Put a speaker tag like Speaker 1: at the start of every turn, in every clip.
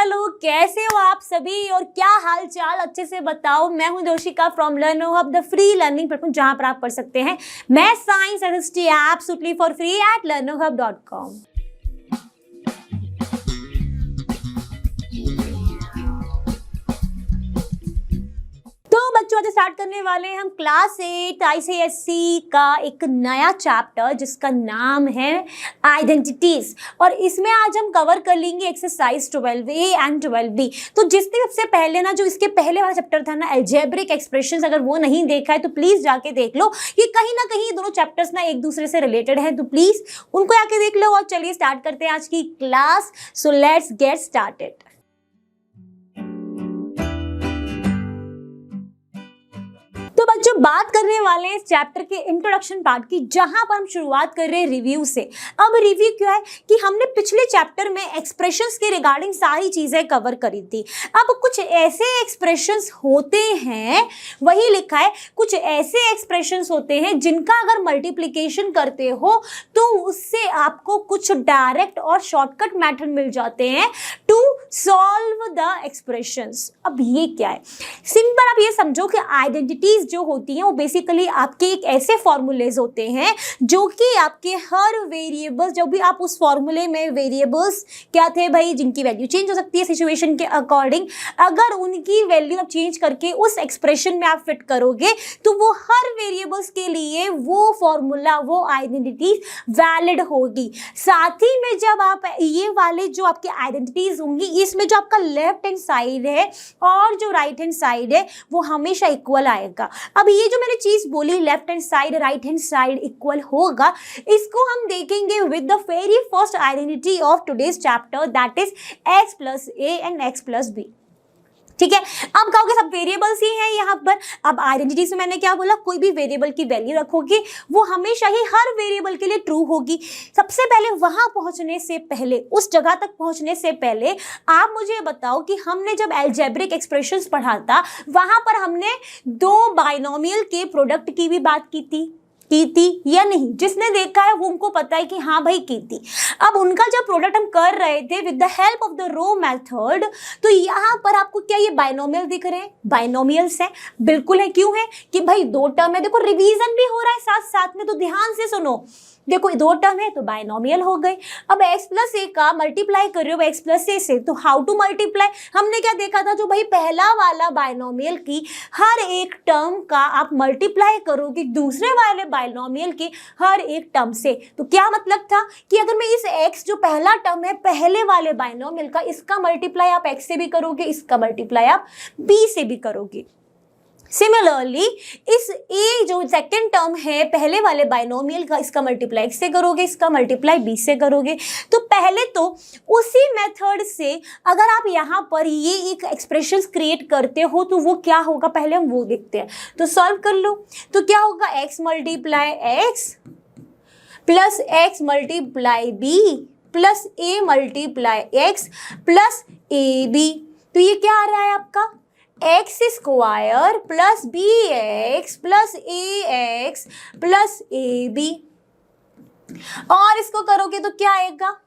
Speaker 1: चलो कैसे हो आप सभी और क्या हाल चाल, अच्छे से बताओ। मैं हूं Doshika from Learno Hub, the free learning platform जहां पर आप पढ़ सकते हैं math science and history absolutely for free at learnerhub.com। तो बच्चों आज स्टार्ट करने वाले हैं हम क्लास 8 ICSE का एक नया चैप्टर जिसका नाम है आइडेंटिटीज, और इसमें आज हम कवर कर लेंगे एक्सरसाइज 12A एंड 12B। तो जिसने सबसे पहले ना, जो इसके पहले वाला चैप्टर था ना अलजेब्रिक एक्सप्रेशंस, अगर वो नहीं देखा है तो प्लीज जाके देख लो। ये कहीं ना कहीं दोनों चैप्टर्स ना एक दूसरे से रिलेटेड है, तो प्लीज उनको जाके देख लो। और चलिए स्टार्ट करते हैं आज की class. So let's get started. तो बच्चों बात करने वाले हैं इस चैप्टर के इंट्रोडक्शन पार्ट की, जहां पर हम शुरुआत कर रहे हैं रिव्यू से। अब रिव्यू क्या है कि हमने पिछले चैप्टर में एक्सप्रेशंस के रिगार्डिंग सारी चीजें कवर करी थी। अब कुछ ऐसे एक्सप्रेशंस होते हैं, वही लिखा है, कुछ ऐसे एक्सप्रेशंस होते हैं जिनका अगर मल्टीप्लिकेशन करते हो तो उससे आपको कुछ डायरेक्ट और शॉर्टकट मेथड मिल जाते हैं टू सॉल्व द एक्सप्रेशंस। अब ये क्या है, सिंपल आप ये समझो कि आइडेंटिटीज जो होती हैं वो बेसिकली आपके एक ऐसे फॉर्मूलेज होते हैं जो कि आपके हर वेरिएबल्स, जो भी आप उस फॉर्मूले में वेरिएबल्स क्या थे भाई, जिनकी वैल्यू चेंज हो सकती है सिचुएशन के अकॉर्डिंग, अगर उनकी वैल्यू आप चेंज करके उस एक्सप्रेशन में आप फिट करोगे तो वो हर वेरिएबल्स के लिए वो फॉर्मूला, वो आइडेंटिटी वैलिड होगी। साथ ही में जब आप ये वाले जो आपके आइडेंटिटीज होंगी, इसमें जो आपका लेफ्ट हैंड साइड है और जो राइट हैंड साइड है वो हमेशा इक्वल आएगा। अब ये जो मैंने चीज बोली left hand side right hand side equal होगा, इसको हम देखेंगे with the very first identity of today's chapter, that is x plus a and x plus b। ठीक है, अब कहोगे सब वेरिएबल्स ही हैं यहाँ पर। अब आइडेंटिटी से मैंने क्या बोला, कोई भी वेरिएबल की वैल्यू रखोगे वो हमेशा ही हर वेरिएबल के लिए ट्रू होगी। सबसे पहले वहां पहुंचने से पहले, उस जगह तक पहुंचने से पहले आप मुझे बताओ कि हमने जब अलजेब्रिक एक्सप्रेशंस पढ़ा था वहां पर हमने दो बाइनोमियल के प्रोडक्ट की भी बात की थी या नहीं? जिसने देखा है वो उनको पता है कि हाँ भाई की थी। अब उनका जब प्रोडक्ट हम कर रहे थे with the help of the row method, तो यहाँ पर आपको क्या ये बाइनोमियल दिख रहे हैं? बाइनोमियल्स हैं, बिल्कुल है। क्यों है कि भाई दो टर्म है, देखो रिवीजन भी हो रहा है साथ साथ में, तो ध्यान से सुनो। देखो दो टर्म है तो बाइनोमियल हो गए। अब x प्लस ए का मल्टीप्लाई कर रहे हो x प्लस ए से, तो हाउ टू मल्टीप्लाई? हमने क्या देखा था, जो भाई पहला वाला बाइनोमियल की हर एक टर्म का आप मल्टीप्लाई करोगे दूसरे वाले बाइनोमियल के हर एक टर्म से। तो क्या मतलब था कि अगर मैं इस x जो पहला टर्म है पहले वाले बाइनोमियल का, इसका मल्टीप्लाई आप x से भी करोगे, इसका मल्टीप्लाई आप b से भी करोगे। सिमिलरली इस a जो सेकेंड टर्म है पहले वाले बाइनोमियल का, इसका मल्टीप्लाई x से करोगे, इसका मल्टीप्लाई b से करोगे। तो पहले तो उसी मेथड से अगर आप यहाँ पर ये एक एक्सप्रेशंस क्रिएट करते हो तो वो क्या होगा, पहले हम वो देखते हैं। तो सॉल्व कर लो, तो क्या होगा, x multiply x plus x multiply b plus a multiply x plus ab। तो ये क्या आ रहा है आपका, x square plus B x plus A x plus A B. और इसको करोगे तो क्या आएगा,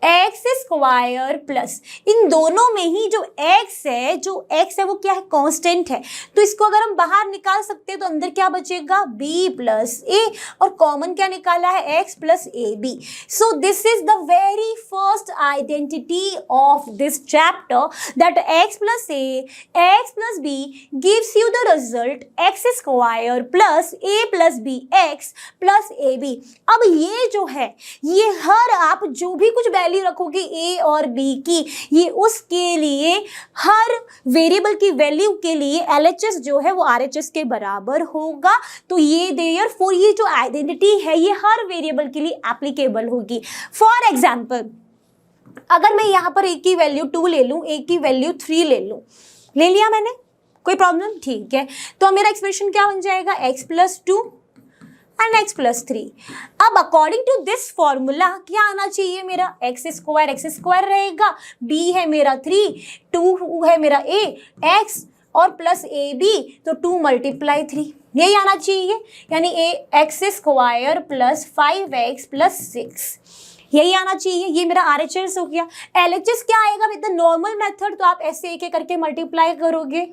Speaker 1: एक्स स्क्वायर प्लस, इन दोनों में ही जो x है वो क्या है, कांस्टेंट है। तो इसको अगर हम बाहर निकाल सकते हैं तो अंदर क्या बचेगा, b प्लस a, और कॉमन क्या निकाला है, x plus A B. So this is the very first identity of this chapter, that x plus a x plus b gives you the result x square plus a plus b x plus A B. अब ये जो है, ये हर आप जो भी कुछ value रखोगे a और b की, ये उसके लिए हर वेरिएबल की वैल्यू के लिए LHS जो है वो RHS के बराबर होगा। तो ये देयरफॉर ये जो आइडेंटिटी है ये हर वेरिएबल के लिए एप्लीकेबल होगी। फॉर एग्जांपल अगर मैं यहाँ पर a की वैल्यू 2 ले लूँ, a की वैल्यू 3 ले लूँ, ले लिया मैंने, कोई प्रॉब्लम? ठीक है, तो मेरा एक्सप्रेशन क्या बन जाएगा, x plus 2 and x plus 3। अब अकॉर्डिंग टू दिस फॉर्मूला क्या आना चाहिए, मेरा x स्क्वायर रहेगा, b है मेरा 3, 2 है मेरा a x और प्लस ए बी, तो 2 मल्टीप्लाई 3, यही आना चाहिए। यानी x square plus 5x plus 6, यही आना चाहिए। ये मेरा RHS हो गया। LHS क्या आएगा विद द नॉर्मल मेथड, तो आप ऐसे एक एक करके मल्टीप्लाई करोगे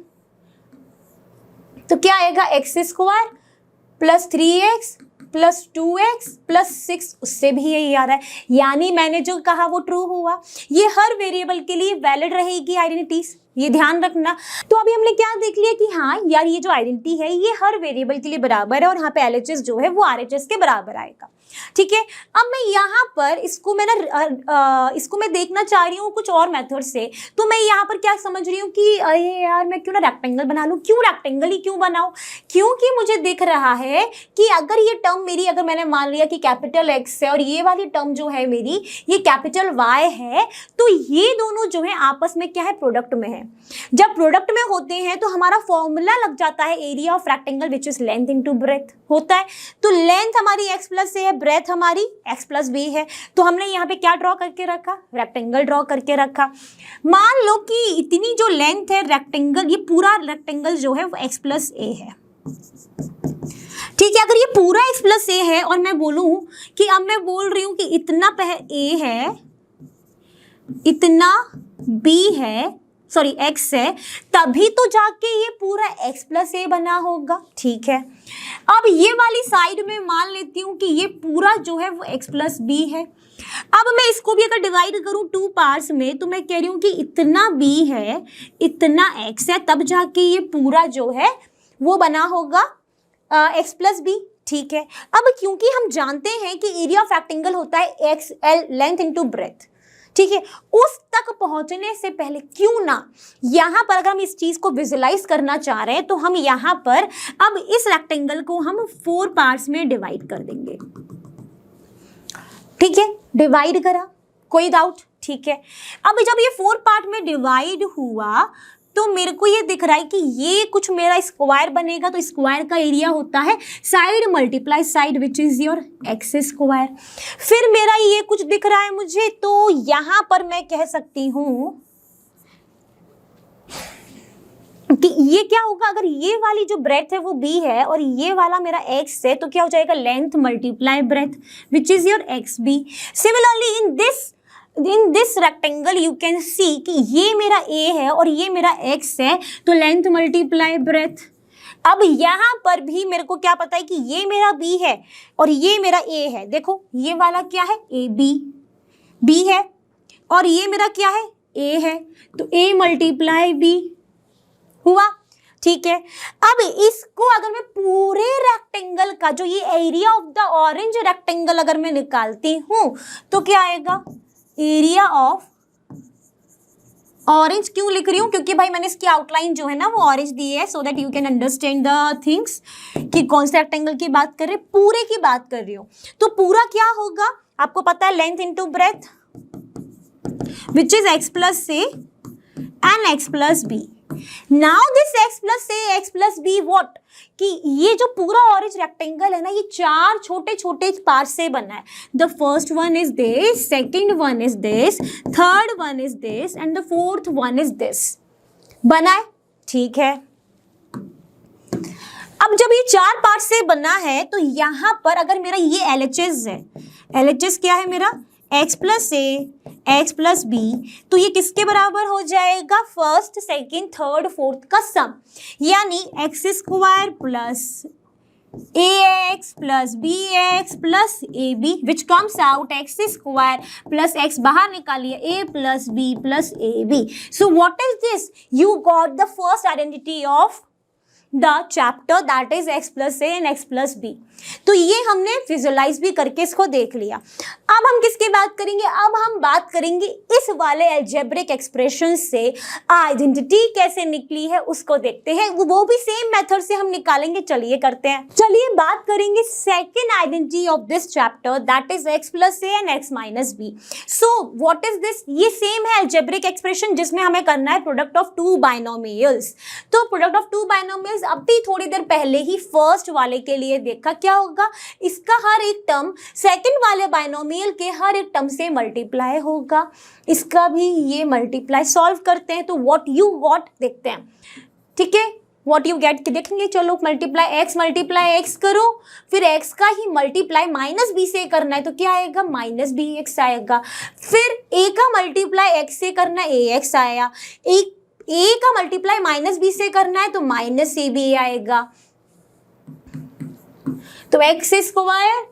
Speaker 1: तो क्या आएगा, x² plus 3x plus 2x plus 6, उससे भी यही आ रहा है। यानी मैंने जो कहा वो ट्रू हुआ। ये हर वेरिएबल के लिए वैलिड रहेगी आइडेंटिटीज, ये ध्यान रखना। तो अभी हमने क्या देख लिया कि हाँ यार ये जो आइडेंटिटी है ये हर वेरिएबल के लिए बराबर है और यहाँ पे LHS जो है वो RHS के बराबर आएगा। ठीक है, अब मैं यहाँ पर इसको मैं देखना चाह रही हूँ कुछ और मेथड से। तो मैं यहाँ पर क्या समझ रही हूँ कि अरे यार मैं क्यों ना रेक्टेंगल बना लूँ। क्यों रेक्टेंगल ही क्यों बनाऊँ, क्योंकि मुझे दिख रहा है कि अगर ये टर्म मेरी, अगर मैंने मान लिया कि कैपिटल X है और ये वाली टर्म जो है मेरी ये कैपिटल Y है, तो ये दोनों जो है आपस में क्या है, प्रोडक्ट में है। जब प्रोडक्ट में होते हैं तो हमारा फॉर्मूला लग जाता है area of rectangle which is length into breadth होता है। तो लेंथ हमारी x प्लस a है, ब्रेथ हमारी x प्लस b है। तो हमने यहाँ पे क्या ड्रॉ करके रखा, रेक्टेंगल ड्रॉ करके रखा। मान लो कि इतनी जो लेंथ है रेक्टेंगल, ये पूरा रेक्टेंगल जो है वो x प्लस a है। ठीक है, अगर ये पूरा x प्लस a है और मैं बोलूं कि अब मैं बोल रही हूं कि इतना a है, इतना b है, सॉरी x है, तभी तो जाके ये पूरा x प्लस a बना होगा। ठीक है, अब ये वाली साइड में मान लेती हूँ कि ये पूरा जो है वो x प्लस b है। अब मैं इसको भी अगर डिवाइड करूँ 2 पार्ट्स में तो मैं कह रही हूँ कि इतना b है, इतना x है, तब जाके ये पूरा जो है वो बना होगा x प्लस b। ठीक है, अब क्योंकि हम जानते हैं कि एरिया ऑफ रेक्टेंगल होता है XL लेंथ इनटू ब्रेथ, ठीक है, उस तक पहुंचने से पहले क्यों ना यहाँ पर अगर हम इस चीज को विजुलाइज करना चाह रहे हैं तो हम यहाँ पर अब इस रेक्टेंगल को हम 4 पार्ट्स में डिवाइड कर देंगे। ठीक है, डिवाइड करा, कोई डाउट? ठीक है, अब जब ये 4 पार्ट में डिवाइड हुआ तो मेरे को ये दिख रहा है कि ये कुछ मेरा स्क्वायर बनेगा। तो स्क्वायर का एरिया होता है side multiply side which is your x square. फिर मेरा ये कुछ दिख रहा है मुझे, तो यहां पर मैं कह सकती हूं कि ये क्या होगा, अगर ये वाली जो ब्रेथ है वो b है और ये वाला मेरा x है, तो क्या हो जाएगा, length multiply breadth which is your x B. Similarly in this rectangle you can see कि ये मेरा a है और ये मेरा x है, तो लेंथ मल्टीप्लाई ब्रेथ। अब यहाँ पर भी मेरे को क्या पता है कि ये मेरा b है और ये मेरा a है। देखो ये वाला क्या है, b है और ये मेरा क्या है, a है, तो a मल्टीप्लाई b हुआ। ठीक है, अब इसको अगर मैं पूरे रेक्टेंगल का जो ये area of the orange rectangle अगर मैं निकालती हूं तो क्या आएगा, एरिया ऑफ ऑरेंज। क्यों लिख रही हूँ, क्योंकि भाई मैंने इसकी आउटलाइन जो है ना वो ऑरेंज दी है, so that you can understand the things कि कौन से रेक्टेंगल की बात कर रहे, पूरे की बात कर रही हूँ। तो पूरा क्या होगा, आपको पता है length into breadth which is x plus a and x plus b। Now this x plus a x plus b what, कि ये जो पूरा ऑरेंज रेक्टेंगल है ना ये 4 छोटे छोटे पार्ट से बना है। The first one is this, second one is this, third one is this and the fourth one is this, बना है। ठीक है, अब जब ये 4 पार्ट से बना है तो यहां पर अगर मेरा ये LHS है, LHS क्या है मेरा, x plus a x plus b, तो ये किसके बराबर हो जाएगा, फर्स्ट सेकेंड थर्ड फोर्थ का सम, यानी x square plus ax plus bx plus ab which comes out x square plus x बाहर निकालिए a plus b plus ab। So what is this, you got the first identity of the chapter that is x plus a and x plus b। तो ये हमने visualise भी करके इसको देख लिया। अब हम किसकी बात करेंगे, अब हम बात करेंगे इस वाले अलजेब्रिक एक्सप्रेशन से आइडेंटिटी कैसे निकली है उसको देखते हैं, वो भी सेम मेथड से हम निकालेंगे। चलिए करते हैं, चलिए बात करेंगे second identity of this chapter that is x plus a and x minus b। So what is this, ये सेम है अलजेब्रिक एक्सप्रेशन जिसमें हमें करना है प्रोडक्ट ऑफ 2 बाइनोमियल्स। तो प्रोडक्ट ऑफ 2 बाइनोमियल्स अभी थोड़ी देर पहले ही फर्स्ट वाले के लिए देखा, क्या होगा, इसका हर एक टर्म सेकंड वाले बाइनोमियल के हर एक टर्म से मल्टीप्लाई होगा, इसका भी ये मल्टीप्लाई। सॉल्व करते हैं तो व्हाट यू गॉट देखते हैं। ठीक है, व्हाट यू गेट, देखेंगे चलो मल्टीप्लाई एक्स करो, फिर एक्स का ही मल्टीप्लाई माइनस बी से करना है तो क्या आएगा, माइनस बी एक्स आएगा। फिर ए का मल्टीप्लाई एक्स से करना है, ए एक्स आया। ए का मल्टीप्लाई माइनस बी से करना है तो माइनस ए बी आएगा। तो एक्स स्क्वायर,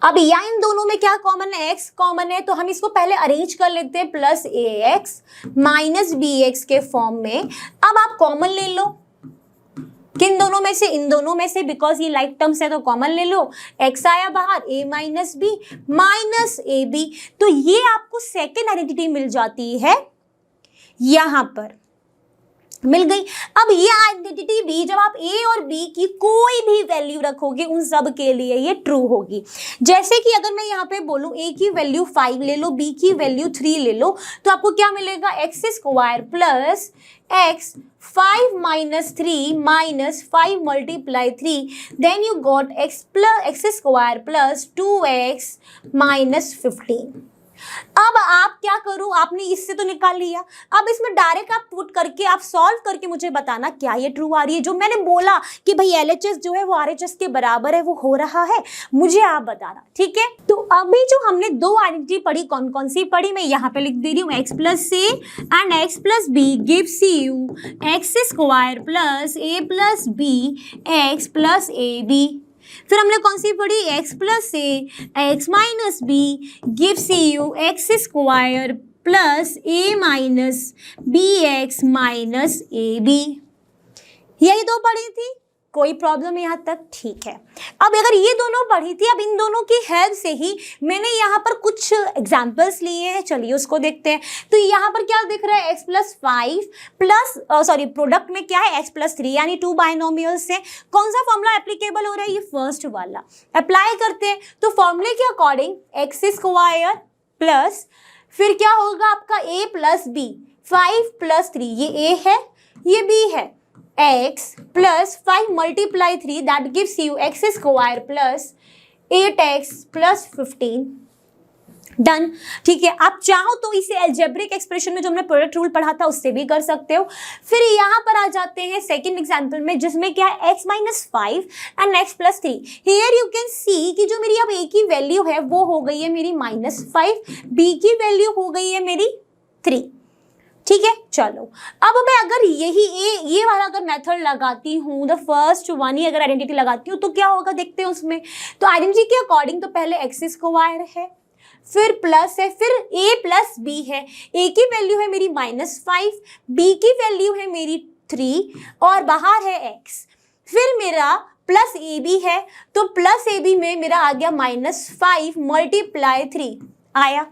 Speaker 1: अब या इन दोनों में क्या कॉमन है, एक्स कॉमन है, तो हम इसको पहले अरेंज कर लेते हैं plus A x minus B x के फॉर्म में। अब आप कॉमन ले लो, किन दोनों में से, इन दोनों में से, बिकॉज ये लाइक टर्म्स है तो कॉमन ले लो। एक्स आया बाहर, A minus B minus A B, तो ये आपको सेकेंड आइडेंटिटी मिल जाती है, यहां पर मिल गई। अब ये आइडेंटिटी बी, जब आप ए और बी की कोई भी वैल्यू रखोगे उन सब के लिए ये ट्रू होगी। जैसे कि अगर मैं यहाँ पे बोलूँ ए की वैल्यू 5 ले लो, बी की वैल्यू 3 ले लो, तो आपको क्या मिलेगा, x square plus x 5 minus 3 minus 5 multiply 3, then you got x square plus 2x minus 15। अब आप क्या करो, आपने इससे तो निकाल लिया, अब इसमें डायरेक्ट आप पुट करके आप सॉल्व करके मुझे बताना क्या ये ट्रू आ रही है। जो मैंने बोला कि भाई LHS जो है वो RHS के बराबर है, वो हो रहा है, मुझे आप बताना, ठीक है। तो अभी जो हमने दो आइडेंटिटी पढ़ी, कौन कौन सी पढ़ी, मैं यहाँ पे लिख दे रही हूँ, x plus A and x plus B gives you x square plus A plus B x plus A B. फिर हमने कौन सी पढ़ी, x plus A x minus B gives you x square plus A minus B x minus A B. यही दो पढ़ी थी, कोई प्रॉब्लम यहाँ तक, ठीक है। अब अगर ये दोनों पढ़ी थी, अब इन दोनों की हेल्प से ही मैंने यहाँ पर कुछ एग्जाम्पल्स लिए हैं, चलिए उसको देखते हैं। तो यहाँ पर क्या दिख रहा है, एक्स प्लस 5 प्लस प्रोडक्ट में क्या है, एक्स प्लस 3, यानी 2 बाइनोमियल्स से कौन सा फॉर्मूला एप्लीकेबल हो रहा है, ये फर्स्ट वाला अप्लाई करते हैं। तो फॉर्मूले के अकॉर्डिंग एक्स स्क्वायर प्लस फिर क्या होगा आपका ए प्लस बी, 5 प्लस 3, ये ए है ये बी है, x plus 5 multiply 3 that gives you x square plus 8x plus 15। Done, ठीक है। आप चाहो तो इसे अलजेब्रिक एक्सप्रेशन में जो हमने प्रोडक्ट रूल पढ़ा था उससे भी कर सकते हो। फिर यहाँ पर आ जाते हैं सेकंड एग्जांपल में, जिसमें क्या है, x minus 5 and x plus 3। Here you can see कि जो मेरी अब a की वैल्यू है वो हो गई है मेरी -5, b की वैल्यू हो गई है मेरी 3, ठीक है। चलो अब मैं अगर ये वाला अगर मेथड लगाती हूँ, द फर्स्ट वन ही अगर आइडेंटिटी लगाती हूँ तो क्या होगा देखते हैं उसमें। तो आइडेंटिटी के अकॉर्डिंग तो पहले एक्स स्क्वायर है, फिर प्लस है, फिर ए प्लस बी है, ए की वैल्यू है मेरी -5, बी की वैल्यू है मेरी 3 और बाहर है एक्स, फिर मेरा प्लस ए बी है, तो प्लस ए बी में मेरा आ गया -5 मल्टीप्लाई 3 आया,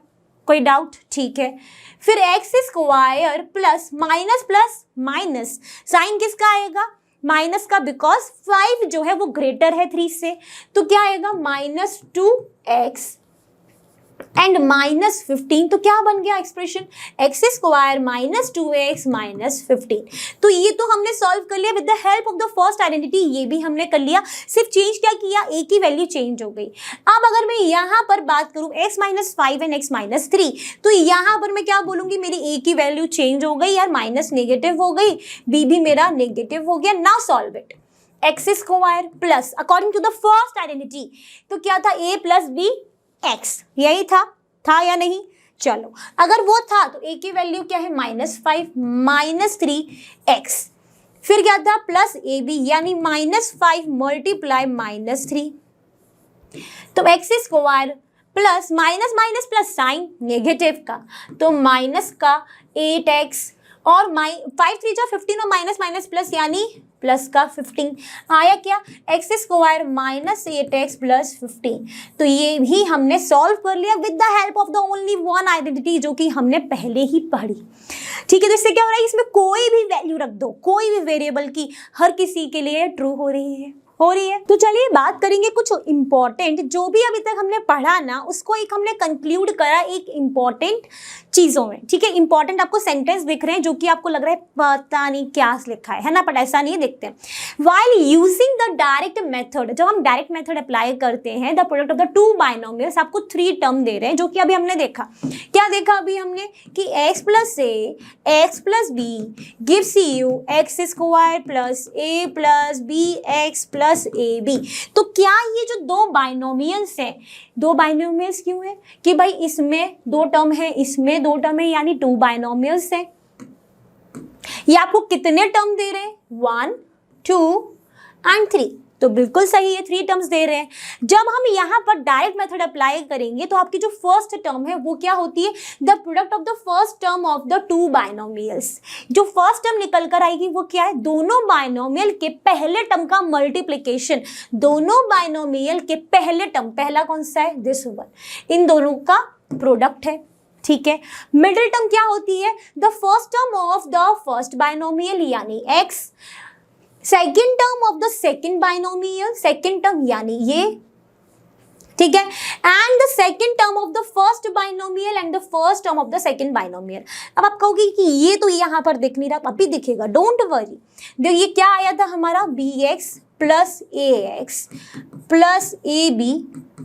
Speaker 1: कोई डाउट, ठीक है। फिर x square plus minus plus minus, sign किसका आएगा, माइनस का, बिकॉज 5 जो है वो ग्रेटर है 3 से, तो क्या आएगा -2x एंड -15। तो क्या बन गया एक्सप्रेशन, एक्स स्क्वायर -2x -15। तो ये तो हमने सॉल्व कर लिया with the help of the first identity, ये भी हमने कर लिया, सिर्फ चेंज क्या किया, ए की वैल्यू चेंज हो गई। अब अगर मैं यहाँ पर बात करूँ x -5 एंड x -3, तो यहाँ पर मैं क्या बोलूंगी, मेरी ए की वैल्यू चेंज हो गई यार, माइनस नेगेटिव हो गई, बी भी मेरा नेगेटिव हो गया। Now solve it, x square plus according to the first identity तो क्या था, a प्लस बी x, यही था या नहीं। चलो अगर वो था तो a की वैल्यू क्या है, -5 -3x, फिर क्या था प्लस ए बी यानी -5 मल्टीप्लाई -3, तो X square plus minus minus plus sign negative का, तो माइनस का 8x और 5 3 जा 15 और माइनस माइनस प्लस यानी प्लस का 15 आया क्या, एक्स स्क्वायर -8x प्लस 15। तो ये भी हमने सॉल्व कर लिया with the help of the only one identity जो कि हमने पहले ही पढ़ी, ठीक है। तो इससे क्या हो रहा है, इसमें कोई भी वैल्यू रख दो, कोई भी वेरिएबल की, हर किसी के लिए ट्रू हो रही है। हो रही है। तो चलिए बात करेंगे कुछ इंपॉर्टेंट, जो भी अभी तक हमने पढ़ा ना उसको एक हमने कंक्लूड करा एक इंपॉर्टेंट चीजों में, ठीक है। इंपॉर्टेंट आपको सेंटेंस दिख रहे हैं जो कि आपको लग रहा है पता नहीं क्या लिखा है ना, बट ऐसा नहीं, देखते हैं। While using the direct method, जब हम डायरेक्ट मेथड अप्लाई करते हैं, the product of the two binomials, आपको 3 टर्म दे रहे हैं जो कि अभी हमने देखा। क्या देखा अभी हमने कि x plus A x plus B gives you x square plus A plus B x plus A B. तो क्या ये जो दो बाइनोमियल्स हैं, दो बाइनोमियल्स क्यों है कि भाई इसमें 2 टर्म है, इसमें 2 टर्म है, यानी 2 बाइनोमियल्स हैं। ये आपको कितने टर्म दे रहे हैं? 1 2 एंड 3। तो बिल्कुल सही है, 3 टर्म्स दे रहे हैं। जब हम यहाँ पर डायरेक्ट मेथड अप्लाई करेंगे तो आपकी जो फर्स्ट टर्म है वो क्या होती है? The product of the first term of the 2 binomials. जो फर्स्ट टर्म निकल कर आएगी वो क्या है? दोनों बाइनोमियल के पहले टर्म का मल्टीप्लिकेशन। दोनों बाइनोमियल के पहले टर्म, पहला कौन सा है? दिस वन, इन दोनों का प्रोडक्ट है, ठीक है। मिडिल टर्म क्या होती है? The first term of the first binomial यानी x, second term of the second binomial, second term यानी ये, ठीक है, and the second term of the first binomial and the first term of the second binomial. अब आप कहोगे कि ये तो यहाँ पर दिख नहीं रहा, अभी दिखेगा, डोंट वरी। देखिए ये क्या आया था हमारा? bx plus ax plus ab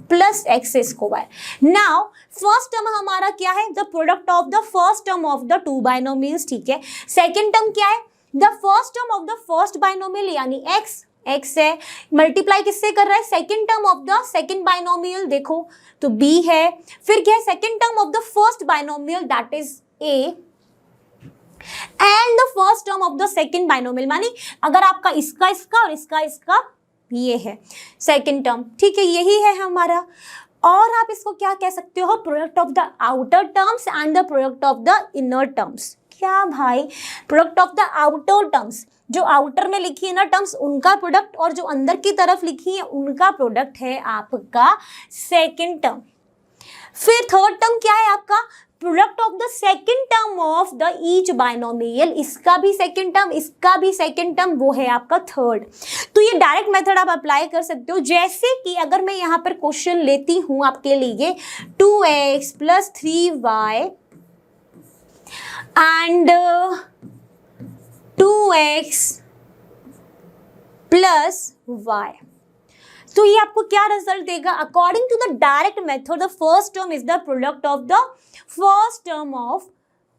Speaker 1: plus x square. Now first term हमारा क्या है? The product of the first term of the 2 binomials, ठीक है। सेकेंड टर्म क्या है? The first term of the first binomial यानी x है, मल्टीप्लाई किससे कर रहा है? Second term of the second binomial, देखो तो b है, फिर क्या है? Second term of the first binomial that is a and the first term of the second binomial, मानी अगर आपका इसका इसका और इसका इसका ये है सेकेंड टर्म, ठीक है, यही है हमारा। और आप इसको क्या कह सकते हो? Product of the outer terms and the product of the inner terms. क्या भाई? Product of the outer terms, जो आउटर में लिखी है ना टर्म्स उनका प्रोडक्ट, और जो अंदर की तरफ लिखी है उनका प्रोडक्ट है आपका सेकेंड टर्म। फिर थर्ड टर्म क्या है आपका? Product of the second term of the each binomial, इसका भी सेकेंड टर्म, इसका भी सेकेंड टर्म, वो है आपका थर्ड। तो ये डायरेक्ट मेथड आप अप्लाई कर सकते हो। जैसे कि अगर मैं यहाँ पर क्वेश्चन लेती हूँ आपके लिए 2x plus 3y and 2x plus y, तो ये आपको क्या रिजल्ट देगा? According to the direct method the first term is the product of the first term of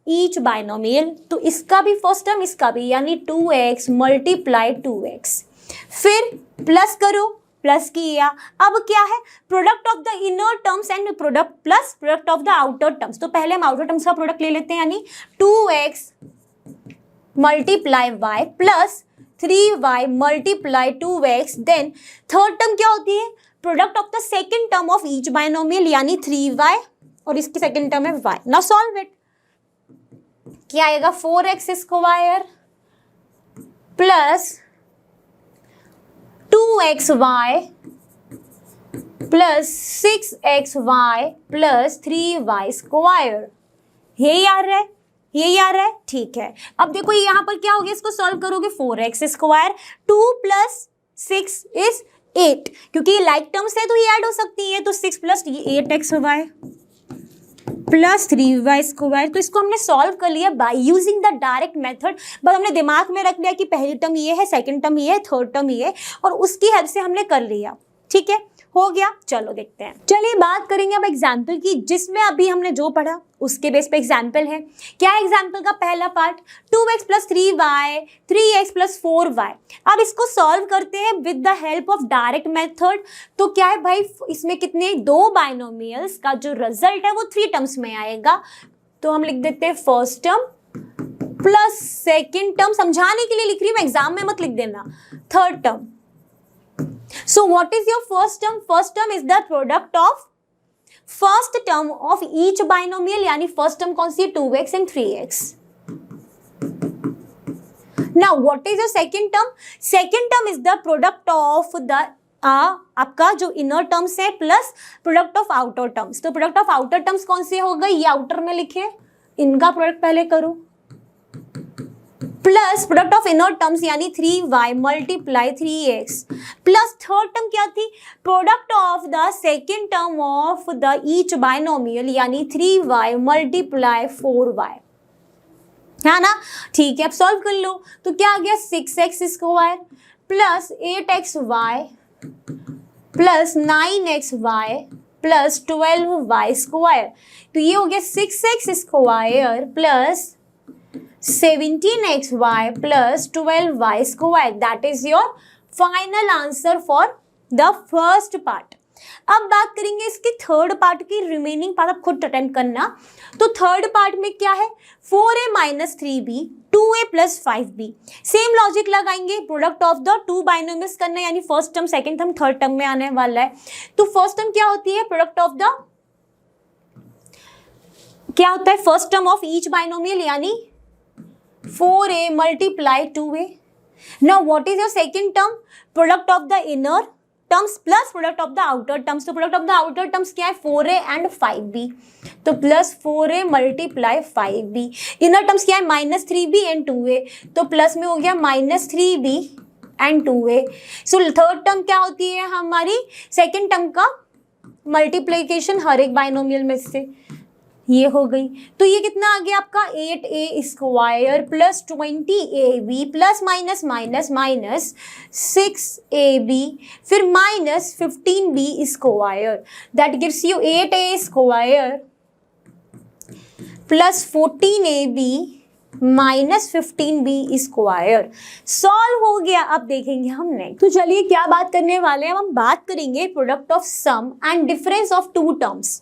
Speaker 1: each binomial. तो इसका भी फर्स्ट टर्म, इसका भी, यानी 2x मल्टीप्लाई 2x, फिर प्लस करो, प्लस किया। अब क्या है? Product of the inner terms and product plus product of the outer terms. तो पहले हम आउटर टर्म्स का प्रोडक्ट ले लेते हैं, यानी 2x multiply y plus 3y multiply 2x। Then third term क्या होती है? Product of the second term of each binomial यानी 3y, और इसकी सेकेंड टर्म है y। Now solve it. क्या आएगा? 4x square plus 2xy plus 6xy plus 3y square. ये आ रहा है, ये आ रहा है, ठीक है। अब देखो यहाँ पर क्या हो गया, इसको सॉल्व करोगे 4x स्क्वायर 2 प्लस 6 इज 8, क्योंकि ये लाइक टर्म्स है तो ये ऐड हो सकती है, तो 6 plus 8xy plus 3y square. तो इसको हमने सॉल्व कर लिया by using the direct method. बस हमने दिमाग में रख लिया कि पहली टर्म ये है, सेकंड टर्म ये है, थर्ड टर्म ये है, और उसकी हेल्प से हमने कर लिया, ठीक है, हो गया। चलो देखते हैं। चलिए बात करेंगे अब एग्जाम्पल की, जिसमें अभी हमने जो पढ़ा उसके बेस पे एग्जाम्पल है। क्या है एग्जाम्पल का पहला part? 2x plus 3y 3x plus 4y। अब इसको सॉल्व करते हैं with the help of direct method. तो क्या है भाई, इसमें कितने? 2 बाइनोमियल्स का जो रिजल्ट है वो 3 टर्म्स में आएगा। तो हम लिख देते हैं first term plus second term, समझाने के लिए लिख रही हूँ, एग्जाम में मत लिख देना, third term. So what is your first term? First term is the product of first term of each binomial, यानी first term कौन सी है? 2x and 3x. Now what is your second term? Second term is the product of the आपका जो inner terms है plus product of outer terms. तो product of outer terms कौन से हो गए? ये आउटर में लिखे, इनका प्रोडक्ट पहले करो, plus product of inner terms यानी 3y multiply 3x plus third term क्या थी, product of the second term of the each binomial यानी 3y मल्टीप्लाई 4y, है ना। ठीक है, अब सॉल्व कर लो तो क्या आ गया 6x square plus 8xy plus 9xy plus 12y square, तो ये हो गया 6x square plus 17xy plus 12y square, that is your final answer for the first part. अब बात करेंगे इसके थर्ड पार्ट की, रिमेनिंग पार्ट आप खुद अटेम्प्ट करना। तो थर्ड पार्ट में क्या है, 4a minus 3b 2a plus 5b, same logic लगाएंगे, product of the two binomials करना है, यानी first term second term third term में आने वाला है। तो फर्स्ट टर्म क्या होती है, प्रोडक्ट ऑफ द क्या होता है, first term of each binomial यानी 4a multiply 2a। Now what is your second term, product of the inner terms plus product of the outer terms. तो product of the outer terms क्या है, 4a and 5b, तो plus 4a multiply 5b। Inner terms क्या है, minus 3b and 2a, तो plus में हो गया minus 3b and 2a। So third term क्या होती है हमारी, सेकेंड टर्म का मल्टीप्लीकेशन हर एक बाइनोमियल में से, ये हो गई। तो ये कितना आ गया आपका 8a square plus 20ab plus minus minus minus 6ab फिर minus 15b square, that gives you 8a square plus 14ab minus 15b square. Solve हो गया। अब देखेंगे हम नेक्स्ट। तो चलिए क्या बात करने वाले हैं, हम बात करेंगे product of sum and difference of two terms.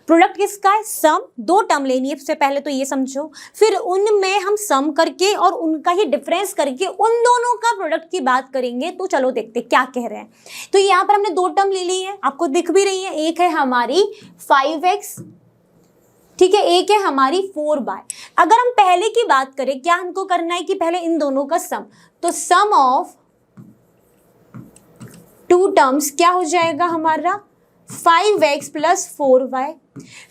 Speaker 1: Product किसका है, सम, दो टर्म लेनी है सबसे पहले तो ये समझो, फिर उनमें हम सम करके और उनका ही डिफरेंस करके उन दोनों का प्रोडक्ट की बात करेंगे। तो चलो देखते क्या कह रहे हैं। तो यहाँ पर हमने दो टर्म ले ली है, आपको दिख भी रही है, एक है हमारी 5x, ठीक है, एक है हमारी 4y। अगर हम पहले की बात करें, क्या हमको करना है कि पहले इन दोनों का सम, तो सम ऑफ टू टर्म्स क्या हो जाएगा हमारा 5x प्लस 4y।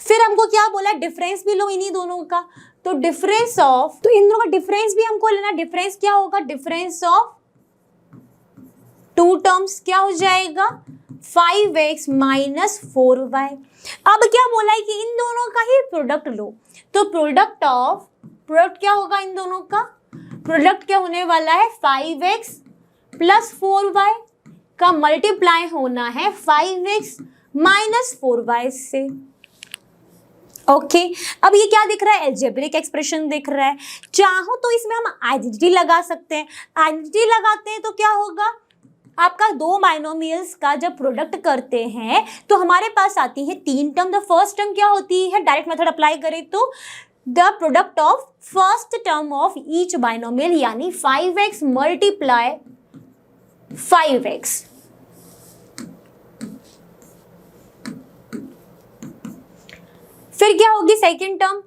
Speaker 1: फिर हमको क्या बोला, डिफरेंस भी लो इन्हीं दोनों का, तो डिफरेंस ऑफ, तो इन दोनों का डिफरेंस भी हमको लेना। डिफरेंस क्या होगा, डिफरेंस ऑफ टू टर्म्स क्या हो जाएगा 5x माइनस 4y। अब क्या बोला है कि इन दोनों का ही प्रोडक्ट लो, तो प्रोडक्ट ऑफ, प्रोडक्ट क्या होगा इन दोनों का, प्रोडक्ट क्या होने वाला है 5x प्लस 4y का मल्टीप्लाई होना है 5x माइनस 4y से। ओके, अब ये क्या दिख रहा है, अलजेब्रिक एक्सप्रेशन दिख रहा है। चाहो तो इसमें हम आइडेंटिटी लगा सकते हैं। आइडेंटिटी लगाते हैं तो क्या होगा, आपका दो बाइनोमियल्स का जब प्रोडक्ट करते हैं तो हमारे पास आती है तीन टर्म। द फर्स्ट टर्म क्या होती है, डायरेक्ट मेथड अप्लाई करें तो the product of first term of each binomial यानी 5x मल्टीप्लाई 5x। फिर क्या होगी सेकेंड टर्म,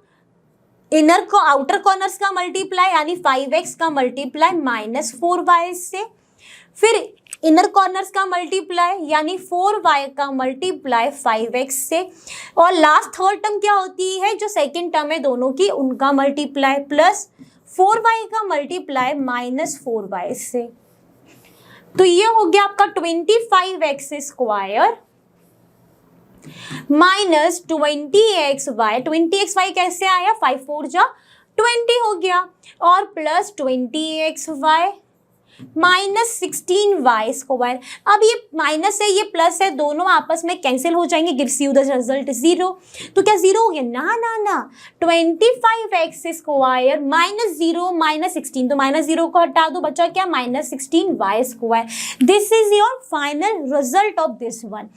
Speaker 1: इनर को आउटर कॉर्नर्स का मल्टीप्लाई यानी 5x का मल्टीप्लाई माइनस 4y से, फिर इनर कॉर्नर्स का मल्टीप्लाई यानी 4y का मल्टीप्लाई 5x से, और लास्ट थर्ड टर्म क्या होती है, जो सेकेंड टर्म है दोनों की उनका मल्टीप्लाई प्लस 4y का मल्टीप्लाई माइनस 4y से। तो ये हो गया आपका 25x square minus 20xy। 20xy कैसे आया, 5 4 जा 20 हो गया, और plus 20xy minus 16y square. अब ये माइनस है ये प्लस है, दोनों आपस में कैंसिल हो जाएंगे, गिव्स यू द रिजल्ट 0। तो क्या 0 हो गया, ना ना ना, 25x स्क्वायर माइनस 0 माइनस 16, तो माइनस 0 को हटा दो, बचा क्या minus 16y square. This is your final result of this one.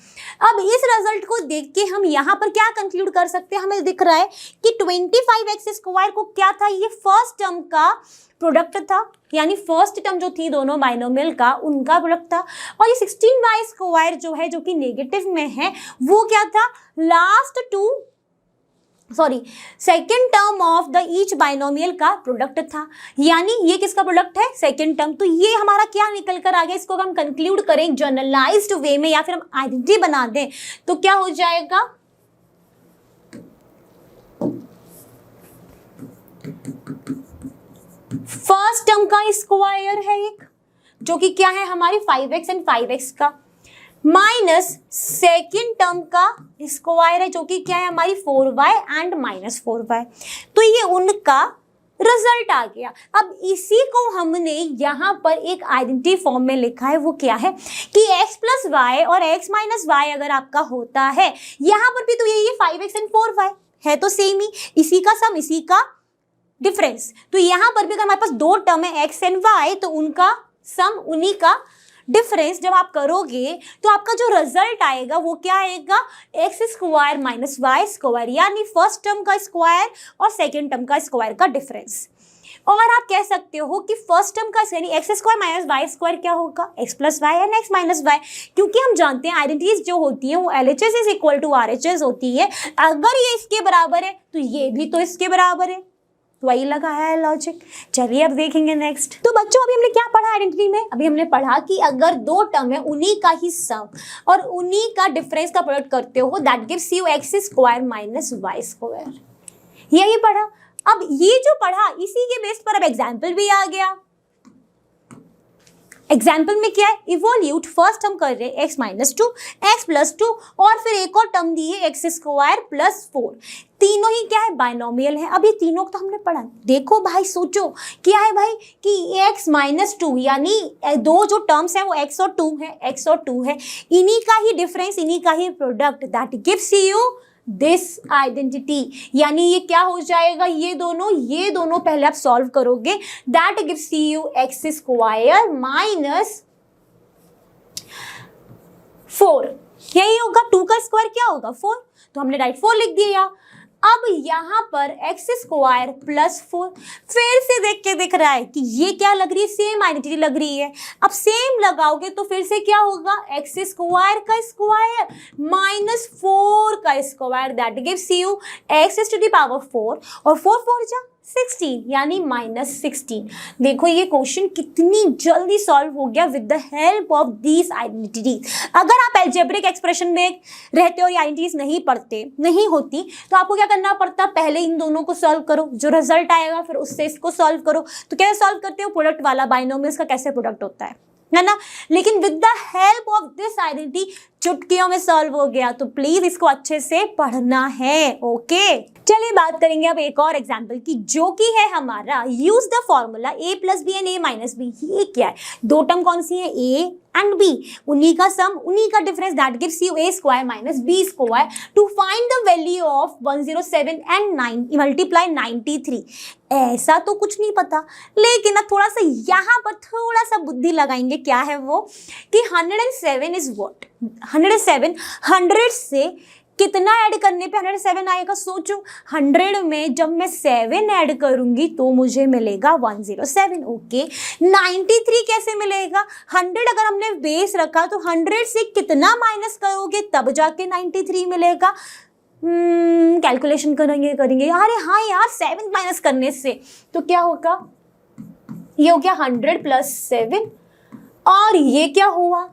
Speaker 1: अब इस रिजल्ट को देख के हम यहाँ पर क्या कंक्लूड कर सकते हैं, हमें दिख रहा है कि 25x स्क्वायर को क्या था, ये फर्स्ट टर्म का प्रोडक्ट था, यानी फर्स्ट टर्म जो थी दोनों बाइनोमियल का उनका प्रोडक्ट था, और ये 16y स्क्वायर जो है जो कि नेगेटिव में है वो क्या था, last two second term of the each binomial का प्रोडक्ट था, यानी ये किसका प्रोडक्ट है, सेकेंड टर्म। तो ये हमारा क्या निकल कर आ गया, इसको हम कंक्लूड करें जनरलाइज्ड वे में या फिर हम आइडेंटिटी बना दें तो क्या हो जाएगा, फर्स्ट टर्म का स्क्वायर है एक, जो कि क्या है हमारी 5x एंड 5x का, माइनस सेकेंड टर्म का स्क्वायर है जो कि क्या है हमारी 4y एंड माइनस 4y। तो ये उनका रिजल्ट आ गया। अब इसी को हमने यहाँ पर एक आइडेंटिटी फॉर्म में लिखा है, वो क्या है कि x प्लस वाई और x माइनस वाई अगर आपका होता है, यहाँ पर भी तो ये 5x एंड 4y है तो सेम ही, इसी का सम इसी का डिफरेंस। तो यहाँ पर भी अगर हमारे पास दो टर्म है x एंड y, तो उनका सम उन्हीं का डिफरेंस जब आप करोगे तो आपका जो रिजल्ट आएगा वो क्या आएगा, x square minus Y square, यानी फर्स्ट टर्म का स्क्वायर और सेकेंड टर्म का स्क्वायर का डिफरेंस। और आप कह सकते हो कि फर्स्ट टर्म का यानी x square minus Y square क्या होगा, x plus y and x minus y, क्योंकि हम जानते हैं आइडेंटिटीज जो होती है वो LHS is equal to RHS होती है। अगर ये इसके बराबर है तो ये भी तो इसके बराबर है, वही लगा है लॉजिक। चलिए अब देखेंगे नेक्स्ट। तो बच्चों अभी हमने क्या पढ़ा आइडेंटिटी में, अभी हमने पढ़ा कि अगर दो टर्म है उन्हीं का ही सम और उन्हीं का डिफरेंस का प्रोडक्ट करते हो, that gives you x square minus Y square, यही पढ़ा। अब ये जो पढ़ा इसी के बेस पर अब एग्जाम्पल भी आ गया। एग्जाम्पल में क्या है, इवोल्यूट, फर्स्ट हम कर रहे हैं x minus two, x plus two, और फिर एक और टर्म दी है एक्स स्क्वायर प्लस 4। तीनों ही क्या है, बाइनोमियल है। अब ये तीनों को तो हमने पढ़ा। देखो भाई सोचो क्या है भाई कि x माइनस टू, यानी दो जो टर्म्स हैं वो x और 2 है, x और 2 है, इन्हीं का ही डिफरेंस, इन्हीं का ही product, that gives you this identity. यानी ये क्या हो जाएगा, ये दोनों पहले आप सॉल्व करोगे, that gives you x square minus 4, यही होगा। 2 का स्क्वायर क्या होगा 4, तो हमने डायरेक्ट 4 लिख दिया। अब यहाँ पर एक्स स्क्वायर प्लस 4, फिर से देख के दिख रहा है कि ये क्या लग रही है, सेम आइडेंटिटी लग रही है। अब सेम लगाओगे तो फिर से क्या होगा, एक्स स्क्वायर का स्क्वायर माइनस 4 का square, that gives you x to the power 4, और 4 4 जा 16, यानी माइनस 16। देखो ये क्वेश्चन कितनी जल्दी सॉल्व हो गया with the help of these identities. अगर आप अलजेब्रिक एक्सप्रेशन में रहते और ये आइडेंटिटीज नहीं होती तो आपको क्या करना पड़ता, पहले इन दोनों को सॉल्व करो, जो रिजल्ट आएगा फिर उससे इसको सॉल्व करो। तो कैसे सॉल्व करते हो, प्रोडक्ट वाला, बाइनोमियल्स का कैसे प्रोडक्ट होता है ना। लेकिन with the help of this identity चुटकियों में सॉल्व हो गया। तो प्लीज इसको अच्छे से पढ़ना है, ओके। चलिए बात करेंगे अब एक और एग्जाम्पल की, जो कि है हमारा use the formula a plus b and a minus b. ये क्या है, दो टर्म कौन सी है, a एंड b, उन्हीं का सम उन्हीं का difference, that gives you a square minus b square to find the value of 107 and 9 multiply 93। ऐसा तो कुछ नहीं पता, लेकिन अब थोड़ा सा यहाँ पर थोड़ा सा बुद्धि लगाएंगे। क्या है वो कि 107 इज व्हाट, 107 100 से कितना ऐड करने पे 107 आएगा, सोचो। 100 में जब मैं 7 ऐड करूंगी तो मुझे मिलेगा 107, ओके। 93 कैसे मिलेगा, 100 अगर हमने बेस रखा तो 100 से कितना माइनस करोगे तब जाके 93 मिलेगा। कैलकुलेशन करेंगे अरे हाँ यार 7 माइनस करने से तो क्या होगा, ये हो गया 100 प्लस 7, और ये क्या हुआ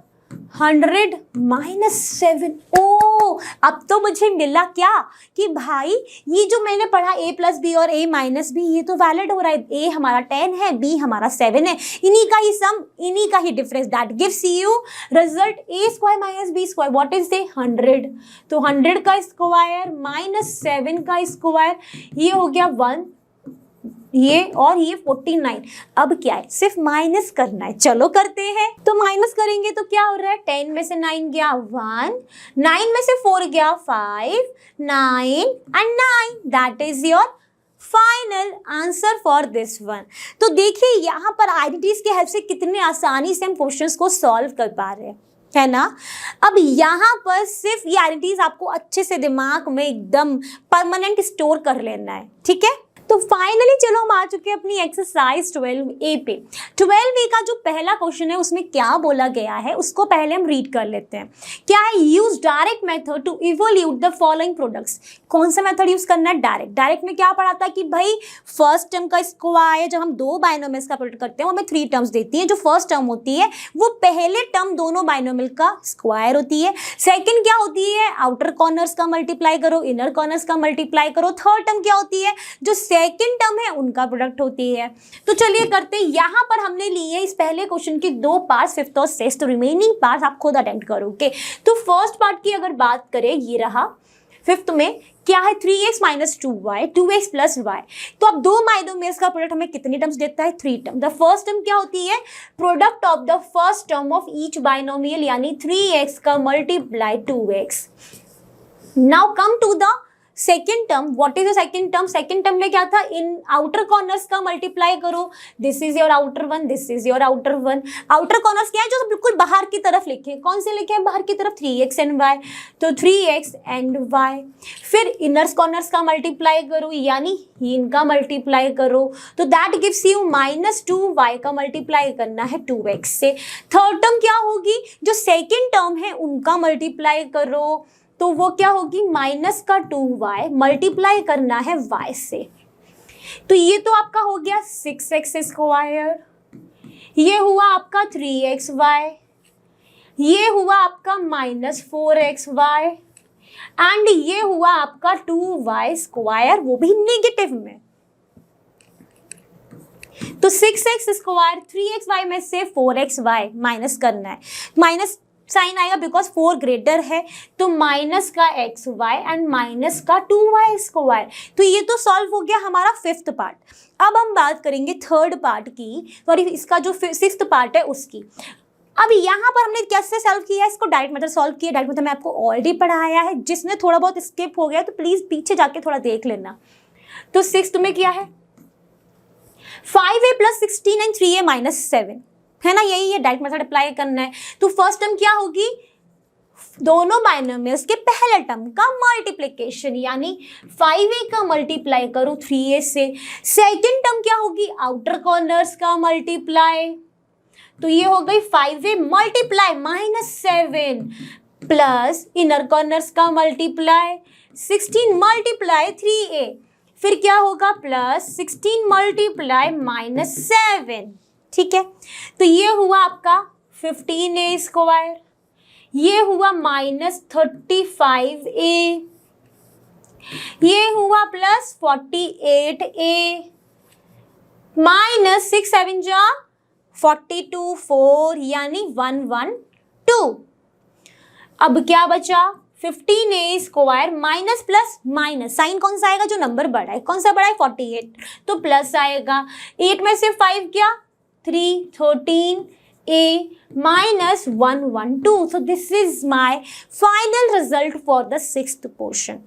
Speaker 1: 100 माइनस 7। ओ अब तो मुझे मिला क्या कि भाई ये जो मैंने पढ़ा a प्लस बी और a माइनस बी, ये तो वैलिड हो रहा है। a हमारा 10 है, b हमारा 7 है, इन्हीं का ही सम, इन्हीं का ही difference, that gives you result a square minus b square, what is the 100। तो 100 का स्क्वायर माइनस 7 का स्क्वायर, ये हो गया 1, ये और ये 49। अब क्या है, सिर्फ माइनस करना है, चलो करते हैं। तो माइनस करेंगे तो क्या हो रहा है, 10 में से 9 गया 1, 9 में से 4 गया 5, 9 and 9, that is your final answer for this one. तो देखिए यहाँ पर आइडेंटिटीज के हेल्प से कितने आसानी से हम क्वेश्चंस को सॉल्व कर पा रहे हैं, है ना। अब यहाँ पर सिर्फ ये आइडेंटिटीज आपको अच्छे से दिमाग में एकदम परमानेंट स्टोर कर लेना है, ठीक है। तो फाइनली चलो हम आ चुके हैं अपनी एक्सरसाइज 12A पे। 12A का जो पहला क्वेश्चन है उसमें क्या बोला गया है उसको पहले हम रीड कर लेते हैं। क्या है, use direct method to evaluate the following products. कौन सा मेथड यूज करना है, डायरेक्ट में क्या पढ़ा था कि भाई फर्स्ट टर्म का स्क्वायर, जब हम दो बाइनोमियल्स का प्रोडक्ट करते हैं वो हमें 3 टर्म्स देती है। जो फर्स्ट टर्म होती है वो पहले टर्म दोनों बाइनोमियल का स्क्वायर होती है। सेकेंड क्या होती है, आउटर कॉर्नर्स का मल्टीप्लाई करो, इनर कॉर्नर्स का मल्टीप्लाई करो। थर्ड टर्म क्या होती है, जो सेकंड टर्म है उनका प्रोडक्ट होती है। तो चलिए करते हैं, यहाँ पर हमने लिए इस पहले क्वेश्चन के दो पार्ट्स, फिफ्थ और सिक्स्थ, तो रिमेनिंग पार्ट्स आप खुद अटेम्प्ट करोगे। तो फर्स्ट पार्ट की अगर बात करें, ये रहा फिफ्थ में क्या है 3x minus 2y 2x plus y। तो अब दो माइनोमियल्स का प्रोडक्ट हमें कितनी टर्म्स देता है, 3 टर्म। द फर्स्ट टर्म क्या होती है, product of the first term of each binomial, यानी 3x का multiply 2x। Now come to the second term. What is the second term, second term में क्या था, इन आउटर कॉर्नर्स का मल्टीप्लाई करो, this is your outer one, this is your outer one. Outer corners क्या है, जो बिल्कुल बाहर की तरफ लिखे, कौन से लिखे हैं बाहर की तरफ, 3x एंड y, तो 3x एंड y। फिर इनर्स कॉर्नर्स का मल्टीप्लाई करो, यानी इनका मल्टीप्लाई करो, तो that gives you minus 2y का मल्टीप्लाई करना है 2x से। थर्ड टर्म क्या होगी, जो सेकेंड टर्म है उनका मल्टीप्लाई करो, तो वो क्या होगी, माइनस का 2y मल्टीप्लाई करना है y से। तो ये तो आपका हो गया 6x स्क्वायर, ये हुआ आपका 3xy, ये हुआ आपका माइनस 4xy एंड ये हुआ आपका 2y स्क्वायर, वो भी नेगेटिव में। तो 6x स्क्वायर 3xy में से 4xy माइनस करना है, माइनस साइन आएगा बिकॉज 4 ग्रेटर है, तो माइनस का xy एंड माइनस का 2y स्क्वायर। तो ये तो सॉल्व हो गया हमारा फिफ्थ पार्ट। अब हम बात करेंगे थर्ड पार्ट की, सॉरी इसका जो सिक्स्थ पार्ट है उसकी। अब यहाँ पर हमने कैसे सॉल्व किया है, इसको डायरेक्ट मेथड सॉल्व किया। डायरेक्ट मेथड मैं आपको ऑलरेडी पढ़ाया है, जिसने थोड़ा बहुत स्किप हो गया तो प्लीज पीछे जाके थोड़ा देख लेना। तो सिक्स्थ में क्या है, 5a plus 16 and 3a minus 7 है ना, यही है, डायरेक्ट मेथड अप्लाई करना है। तो फर्स्ट टर्म क्या होगी, दोनों बाइनोमियल्स के पहले टर्म का मल्टीप्लिकेशन, यानी 5a का मल्टीप्लाई करो 3a से। सेकंड टर्म क्या होगी, आउटर कॉर्नर्स का मल्टीप्लाई, तो ये हो गई 5a multiply minus 7 plus inner corners का मल्टीप्लाई 16 मल्टीप्लाई 3a, फिर क्या होगा प्लस 16 मल्टीप्लाई माइनस 7। ठीक है, तो ये हुआ आपका 15a स्क्वायर, ये हुआ माइनस 35a, ये हुआ प्लस 48a, माइनस 6 7 जा 42 4, यानी 112। अब क्या बचा, 15a square minus plus minus, sign कौन सा आएगा, जो नंबर बड़ा है, कौन सा बड़ा है 48, तो प्लस आएगा। 8 में से 5 क्या 3 13a minus 112, so this is my final result for the sixth portion.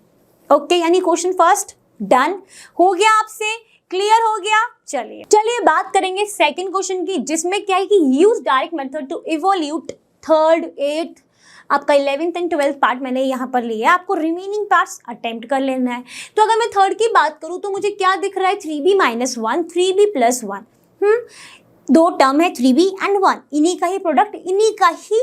Speaker 1: Okay, यानी क्वेश्चन फर्स्ट डन हो गया, आपसे क्लियर हो गया। चलिए बात करेंगे सेकंड क्वेश्चन की, जिसमें क्या है कि use direct method to evaluate third eighth, आपका 11th एंड 12th पार्ट मैंने यहाँ पर लिया है, आपको रिमेनिंग पार्ट्स अटेम्प्ट कर लेना है। तो अगर मैं थर्ड की बात करूँ तो मुझे क्या दिख रहा है, 3b माइनस 1 3b प्लस 1, दो टर्म है 3b एंड 1, इन्हीं का ही प्रोडक्ट, इन्हीं का ही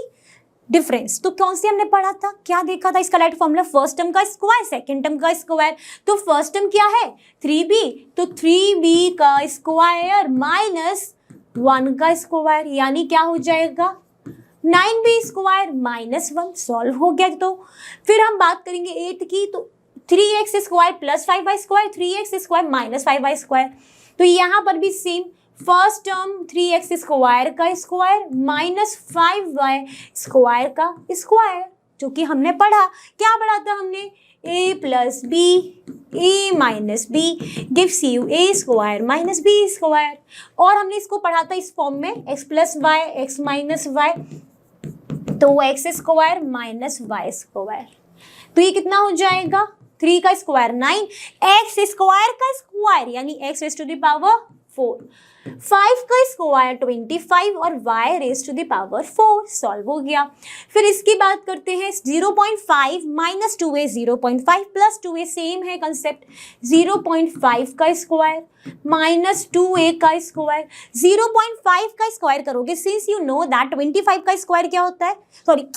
Speaker 1: डिफरेंस। तो कौन सी हमने पढ़ा था, क्या देखा था, इसका राइट फॉर्मूला फर्स्ट टर्म का स्क्वायर सेकंड टर्म का स्क्वायर। तो फर्स्ट टर्म क्या है 3b, तो 3b का स्क्वायर माइनस 1 का स्क्वायर, यानी क्या हो जाएगा 9b स्क्वायर माइनस 1, सॉल्व हो गया। तो फिर हम बात करेंगे 8 की, तो 3x square plus 5y square 3x square minus 5y square. तो यहाँ पर भी same, first term 3x square का स्क्वायर माइनस 5y स्क्वायर का स्क्वायर, जो कि हमने पढ़ा, क्या पढ़ा था हमने, a plus B a minus B gives you a square minus B square. और हमने इसको पढ़ा था इस फॉर्म में x plus Y x minus Y, तो X square minus Y square. तो ये कितना हो जाएगा, 3 का स्क्वायर 9, एक्स स्क्वायर का स्क्वायर यानी x raise to the power 4, 5 का स्क्वायर 25 और y raise to the power 4, solve हो गया। फिर इसकी बात करते हैं 0.5 minus 2a 0.5 plus 2a, same है कंसेप्ट, 0.5 का स्क्वायर माइनस 2a का स्क्वायर। 0.5 का स्क्वायर करोगे, सिंस यू नो दैट 25 का स्क्वायर क्या होता है, sorry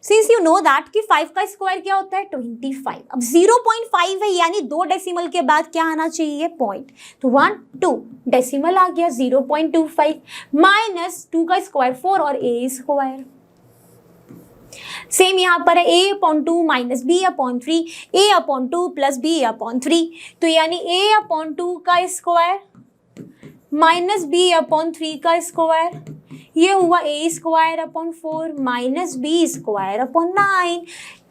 Speaker 1: since you know that कि 5 का स्क्वायर क्या होता है 25। अब 0.5 है यानी 2 डेसिमल के बाद क्या आना चाहिए, पॉइंट, तो 1 2 डेसिमल आ गया 0.25 माइनस 2 का स्क्वायर 4 और a स्क्वायर। सेम यहाँ पर है a upon 2 minus b upon 3, a upon 2 plus b upon 3, तो यानी a अपॉन 2 का स्क्वायर माइनस बी अपॉन 3 का स्क्वायर, ये हुआ a square upon 4 minus B square upon 9।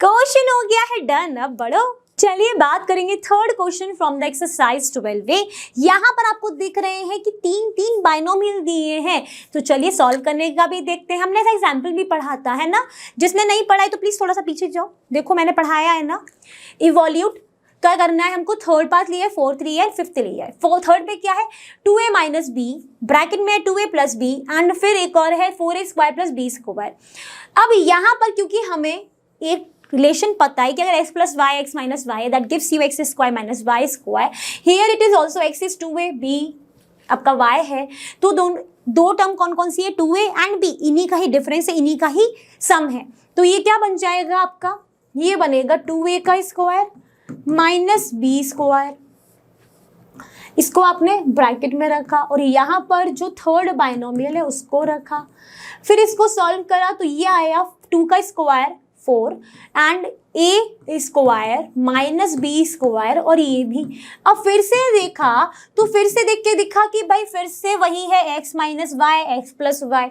Speaker 1: Question हो गया है डन। अब बढ़ो, चलिए बात करेंगे third question from the exercise 12A। यहाँ पर आपको दिख रहे हैं कि तीन बाइनोमियल दिए हैं, तो चलिए सॉल्व करने का भी देखते हैं। हमने ऐसा एग्जाम्पल भी पढ़ा था, है ना। जिसने नहीं पढ़ा है तो प्लीज थोड़ा सा पीछे जाओ, देखो मैंने पढ़ाया है ना। इवोल्यूट क्या करना है हमको, थर्ड पार्ट लिया है, फोर्थ लिया है, फिफ्थ लिया है। थर्ड पे क्या है 2a माइनस बी, ब्रैकेट में 2a प्लस बी, एंड फिर एक और है 4a square plus B square. अब यहाँ पर क्योंकि हमें एक रिलेशन पता है कि अगर x plus Y x minus y that gives you x square minus Y square, here it is also x is 2a, b आपका y है, तो दो टर्म कौन कौन सी है 2a एंड b, इन्हीं का ही डिफरेंस है, इन्हीं का ही सम है। तो ये क्या बन जाएगा आपका, ये बनेगा 2a का स्क्वायर माइनस बी स्क्वायर। इसको आपने ब्रैकेट में रखा और यहाँ पर जो थर्ड बाइनोमियल है उसको रखा, फिर इसको सॉल्व करा तो ये आया 2 का square 4 and a square minus B square, और ये भी। अब फिर से देखा तो फिर से देख के दिखा कि भाई फिर से वही है x minus y x plus y,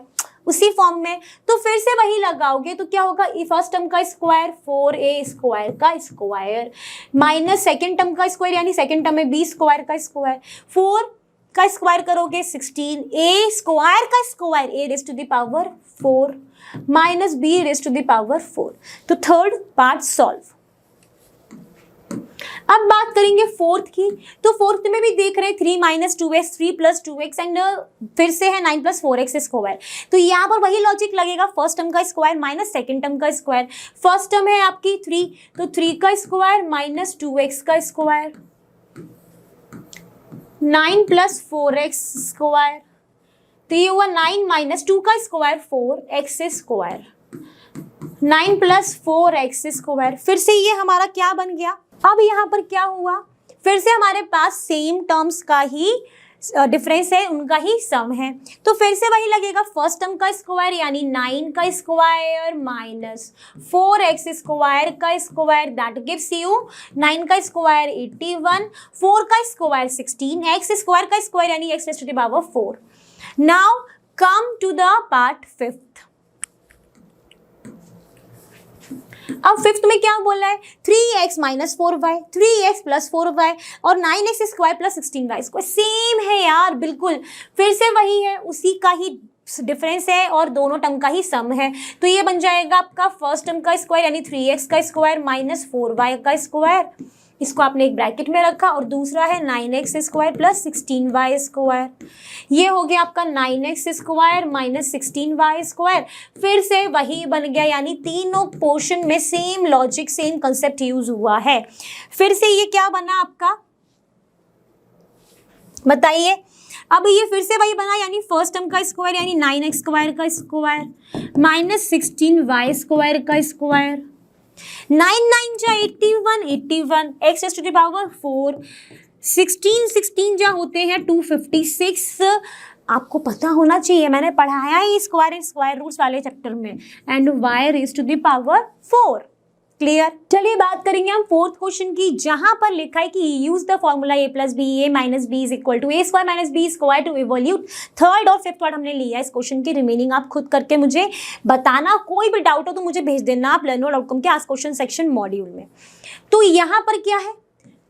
Speaker 1: उसी फॉर्म में, तो फिर से वही लगाओगे तो क्या होगा, फर्स्ट टर्म का स्क्वायर 4a स्क्वायर का स्क्वायर माइनस सेकेंड टर्म का स्क्वायर, यानी सेकेंड टर्म में b स्क्वायर का स्क्वायर, 4 का स्क्वायर करोगे 16, a स्क्वायर का square a raise to the power 4 minus b raise to the power 4। तो थर्ड पार्ट सॉल्व। अब बात करेंगे फोर्थ की, तो फोर्थ में भी देख रहे हैं 3 minus 2x 3 plus 2x and फिर से है 9 प्लस 4x स्क्वायर। तो यहाँ पर वही लॉजिक लगेगा, फर्स्ट टर्म का स्क्वायर माइनस सेकेंड टर्म का स्क्वायर। फर्स्ट टर्म है आपकी 3, तो 3 का स्क्वायर माइनस 2x का स्क्वायर, 9 प्लस 4x स्क्वायर, तो ये हुआ 9 माइनस 2 का square 4x square, 9 plus 4x square. फिर से ये हमारा क्या बन गया, अब यहाँ पर क्या हुआ, फिर से हमारे पास सेम टर्म्स का ही डिफरेंस है, उनका ही सम है, तो फिर से वही लगेगा, फर्स्ट टर्म का स्क्वायर यानी 9 का स्क्वायर माइनस 4x स्क्वायर का स्क्वायर दैट गिव्स यू 9 का स्क्वायर 81, 4 का स्क्वायर 16, x स्क्वायर का स्क्वायर यानी x raise to the power 4। Now come to the part fifth. अब फिफ्थ में क्या बोला है, 3x minus 4y, 3x plus 4y और 9x square plus 16y square, same है यार बिल्कुल, फिर से वही है, उसी का ही डिफरेंस है और दोनों टर्म का ही सम है। तो ये बन जाएगा आपका फर्स्ट टर्म का स्क्वायर यानी 3x का स्क्वायर माइनस 4y का स्क्वायर, इसको आपने एक ब्रैकेट में रखा, और दूसरा है 9x square plus 16y square, ये हो गया आपका 9x square minus 16y square. फिर से वही बन गया, यानी तीनों पोर्शन में same logic same concept use हुआ है। फिर से ये क्या बना आपका बताइए, अब ये फिर से वही बना, यानी फर्स्ट टर्म का स्क्वायर यानी 9x स्क्वायर का स्क्वायर माइनस 16y स्क्वायर का स्क्वायर, 9 9 जा 81, 81 x raise to the power 4, 16 जा होते हैं 256, आपको पता होना चाहिए, मैंने पढ़ाया है स्क्वायर रूट्स वाले चैप्टर में, and y raise to the power 4। Clear. चलिए बात करेंगे हम फोर्थ क्वेश्चन की, जहां पर लिखा है कि use the formula a plus b a minus b is equal to a square minus B square to evaluate. Third और फिफ्थ वर्ड हमने लिया इस क्वेश्चन की, रिमेनिंग आप खुद करके मुझे बताना, कोई भी डाउट हो तो मुझे भेज देना आप learnworld.com के आस्क क्वेश्चन सेक्शन मॉड्यूल में। तो यहाँ पर क्या है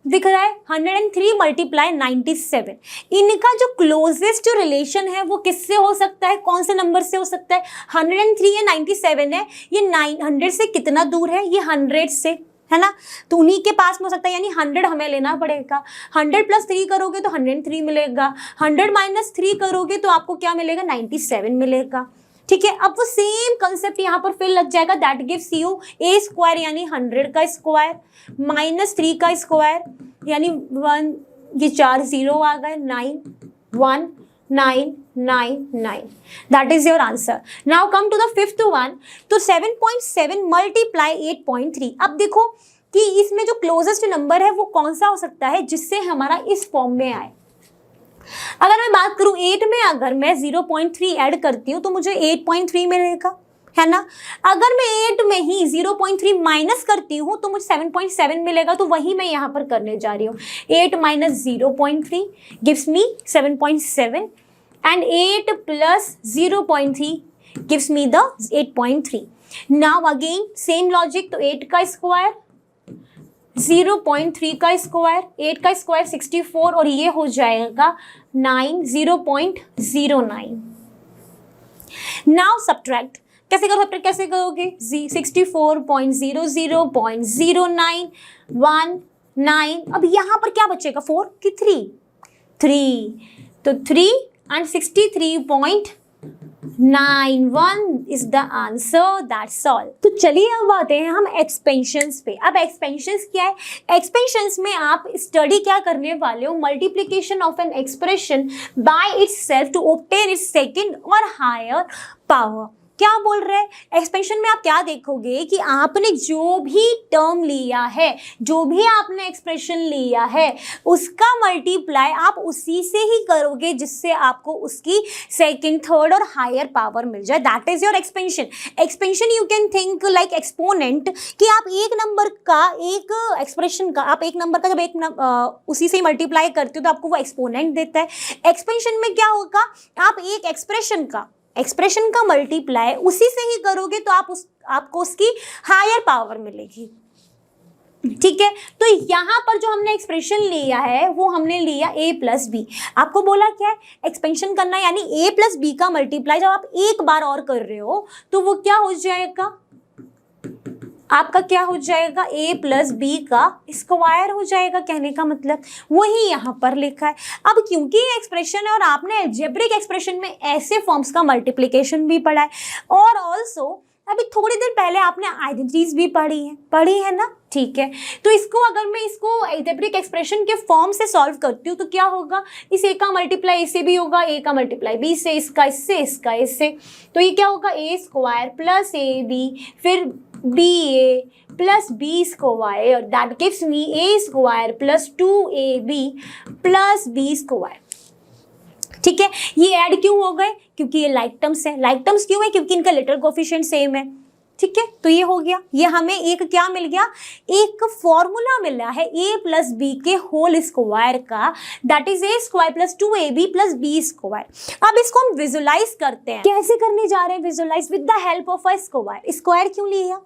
Speaker 1: दिख रहा है 103 मल्टीप्लाई 97, इनका जो क्लोजेस्ट जो रिलेशन है वो किससे हो सकता है, कौन से नंबर से हो सकता है, 103 है 97 है, ये 900 से कितना दूर है, ये 100 से है ना, तो उन्हीं के पास में हो सकता है, यानी 100 हमें लेना पड़ेगा। 100 प्लस 3 करोगे तो 103 मिलेगा, 100 माइनस 3 करोगे तो आपको क्या मिलेगा 97 मिलेगा। ठीक है, अब वो सेम कंसेप्ट यहाँ पर फिर लग जाएगा, that gives U A square यानी 100 का स्क्वायर माइनस 3 का स्क्वायर यानी 1, ये 4 0 आ गए, 9 1 9 9 9, that is your answer. Now come to the fifth one, तो 7.7 मल्टीप्लाई 8.3। अब देखो कि इसमें जो क्लोजेस्ट नंबर है वो कौन सा हो सकता है जिससे हमारा इस फॉर्म में आए। अगर मैं बात करूं 8 में अगर मैं 0.3 ऐड करती हूँ तो मुझे 8.3 मिलेगा, है ना। अगर मैं 8 में ही 0.3 माइनस करती हूँ तो मुझे 7.7 मिलेगा, तो वही मैं यहाँ पर करने जा रही हूँ। 8 minus 0.3 gives me 7.7 and 8 plus 0.3 gives me the 8.3। Now again same logic, तो 8 का स्क्वायर 0.3 का स्क्वायर, 8 का स्क्वायर 64 और ये हो जाएगा 0.09। नाउ सब्ट्रैक्ट कैसे करो, कैसे करोगे, 64.00.0919। अब यहाँ पर क्या बचेगा, 4 की 3 तो 3 and 63.91 is the answer, that's all. तो चलिए अब आते हैं हम एक्सपेंशंस पे। अब एक्सपेंशंस क्या है, एक्सपेंशंस में आप स्टडी क्या करने वाले हो, multiplication of an expression by itself to obtain its second और हायर पावर। क्या बोल रहे हैं, एक्सपेंशन में आप क्या देखोगे कि आपने जो भी टर्म लिया है, जो भी आपने एक्सप्रेशन लिया है, उसका मल्टीप्लाई आप उसी से ही करोगे जिससे आपको उसकी सेकंड, थर्ड और हायर पावर मिल जाए, that is your expansion. Expansion you can think like exponent, कि आप एक नंबर का, एक एक्सप्रेशन का, आप एक नंबर का जब उसी से ही मल्टीप्लाई करते हो तो आपको वो एक्सपोनेंट देता है। एक्सपेंशन में क्या होगा, आप एक एक्सप्रेशन का मल्टीप्लाई उसी से ही करोगे तो आपको उसकी हायर पावर मिलेगी, ठीक है। तो यहाँ पर जो हमने एक्सप्रेशन लिया है वो हमने लिया a प्लस बी। आपको बोला क्या है, एक्सपेंशन करना यानी a प्लस बी का मल्टीप्लाई जब आप एक बार और कर रहे हो तो वो क्या हो जाएगा, आपका क्या हो जाएगा, a प्लस बी का स्क्वायर हो जाएगा। कहने का मतलब वही यहाँ पर लिखा है। अब क्योंकि ये एक्सप्रेशन है और आपने अलजेब्रिक एक्सप्रेशन में ऐसे फॉर्म्स का मल्टीप्लिकेशन भी पढ़ा है, और ऑल्सो अभी थोड़ी देर पहले आपने आइडेंटिटीज भी पढ़ी है ना, ठीक है। तो इसको अगर मैं इसको अलजेब्रिक एक्सप्रेशन के फॉर्म से सॉल्व करती हूँ तो क्या होगा, इस a का मल्टीप्लाई इससे भी होगा, a का मल्टीप्लाई b से, इसका इससे, इसका इससे, तो ये क्या होगा, a square plus A B, फिर ba plus B square, that gives me a square plus 2ab plus b square, ठीक है। ये ऐड क्यों हो गए, क्योंकि ये लाइक टर्म्स है। लाइक टर्म्स क्यों है, क्योंकि इनका लिटरल कोफिशिएंट सेम है, ठीक है। तो ये हो गया, ये हमें एक क्या मिल गया, एक फॉर्मूला मिला है a प्लस बी के होल स्क्वायर का, that is a square plus 2ab plus b square. अब इसको हम विजुलाइज करते हैं, कैसे करने जा रहे हैं visualise, with the help of a square. Square क्यों लिया,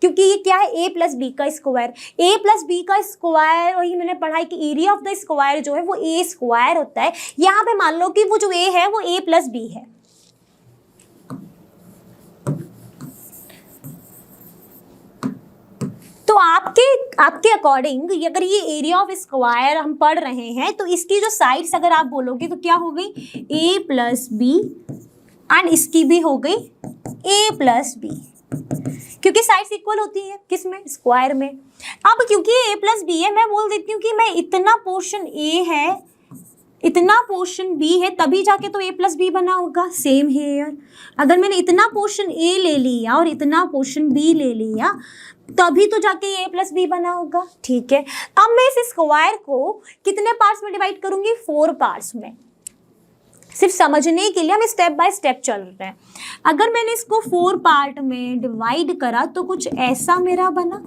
Speaker 1: क्योंकि ये क्या है, a प्लस बी का स्क्वायर, a प्लस बी का स्क्वायर, वही मैंने पढ़ा है कि एरिया ऑफ द स्क्वायर जो है वो a स्क्वायर होता है। यहाँ पे मान लो कि वो जो a है वो a प्लस बी है, तो आपके अकॉर्डिंग अगर ये एरिया ऑफ स्क्वायर हम पढ़ रहे हैं तो इसकी जो साइड्स अगर आप बोलोगे तो क्या हो गई, a प्लस बी एंड इसकी भी हो गई a प्लस बी, क्योंकि साइड्स इक्वल होती है किसमें, स्क्वायर में। अब क्योंकि a प्लस बी है, मैं बोल देती हूँ कि मैं इतना पोर्शन a है, इतना पोर्शन b है, तभी जाके तो a प्लस बी बना होगा। सेम हेयर, अगर मैंने इतना पोर्शन a ले लिया और इतना पोर्शन b ले लिया तभी तो जाके a प्लस बी बना होगा, ठीक है। अब मैं इस स्क्वायर को कितने पार्ट्स में डिवाइड करूंगी, 4 पार्ट्स में। सिर्फ समझने के लिए हम स्टेप बाय स्टेप चल रहे हैं। अगर मैंने इसको 4 पार्ट में डिवाइड करा तो कुछ ऐसा मेरा बना,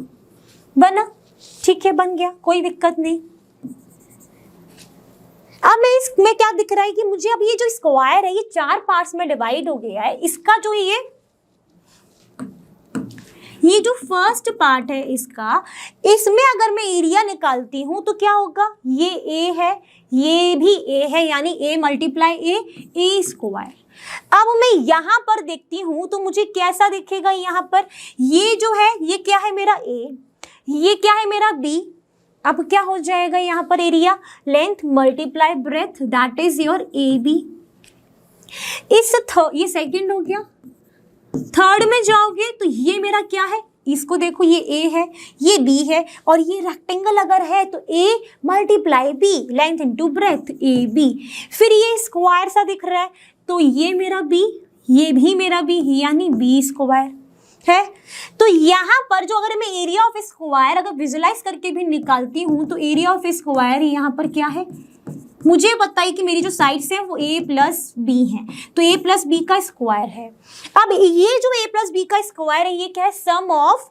Speaker 1: ठीक है, बन गया, कोई दिक्कत नहीं। अब मैं इसमें क्या दिख रहा है कि मुझे अब ये जो स्क्वायर है ये 4 पार्ट्स में डिवाइड हो गया है। इसका जो ये जो फर्स्ट पार्ट है इसका, इसमें अगर मैं एरिया निकालती हूं तो क्या होगा, ये a है, ये भी a है, यानी a मल्टीप्लाई a स्क्वायर। अब मैं यहाँ पर देखती हूँ तो मुझे कैसा दिखेगा, यहाँ पर ये जो है ये क्या है मेरा a, ये क्या है मेरा b। अब क्या हो जाएगा यहाँ पर, area length multiply breath, that is your AB। ये सेकंड हो गया। थर्ड में जाओगे तो ये मेरा क्या है, इसको देखो, ये a है, ये b है, और ये रेक्टेंगल अगर है तो a multiply b, length into breadth AB। फिर ये स्क्वायर सा दिख रहा है तो ये मेरा b, ये भी मेरा b, यानी b स्क्वायर है। तो यहाँ पर जो अगर मैं एरिया ऑफ स्क्वायर अगर विजुलाइज करके भी निकालती हूँ तो एरिया ऑफ स्क्वायर यहाँ पर क्या है, मुझे पता है कि मेरी जो साइड्स हैं वो a प्लस बी है, तो a प्लस बी का स्क्वायर है। अब ये जो a प्लस बी का स्क्वायर है ये क्या है, सम ऑफ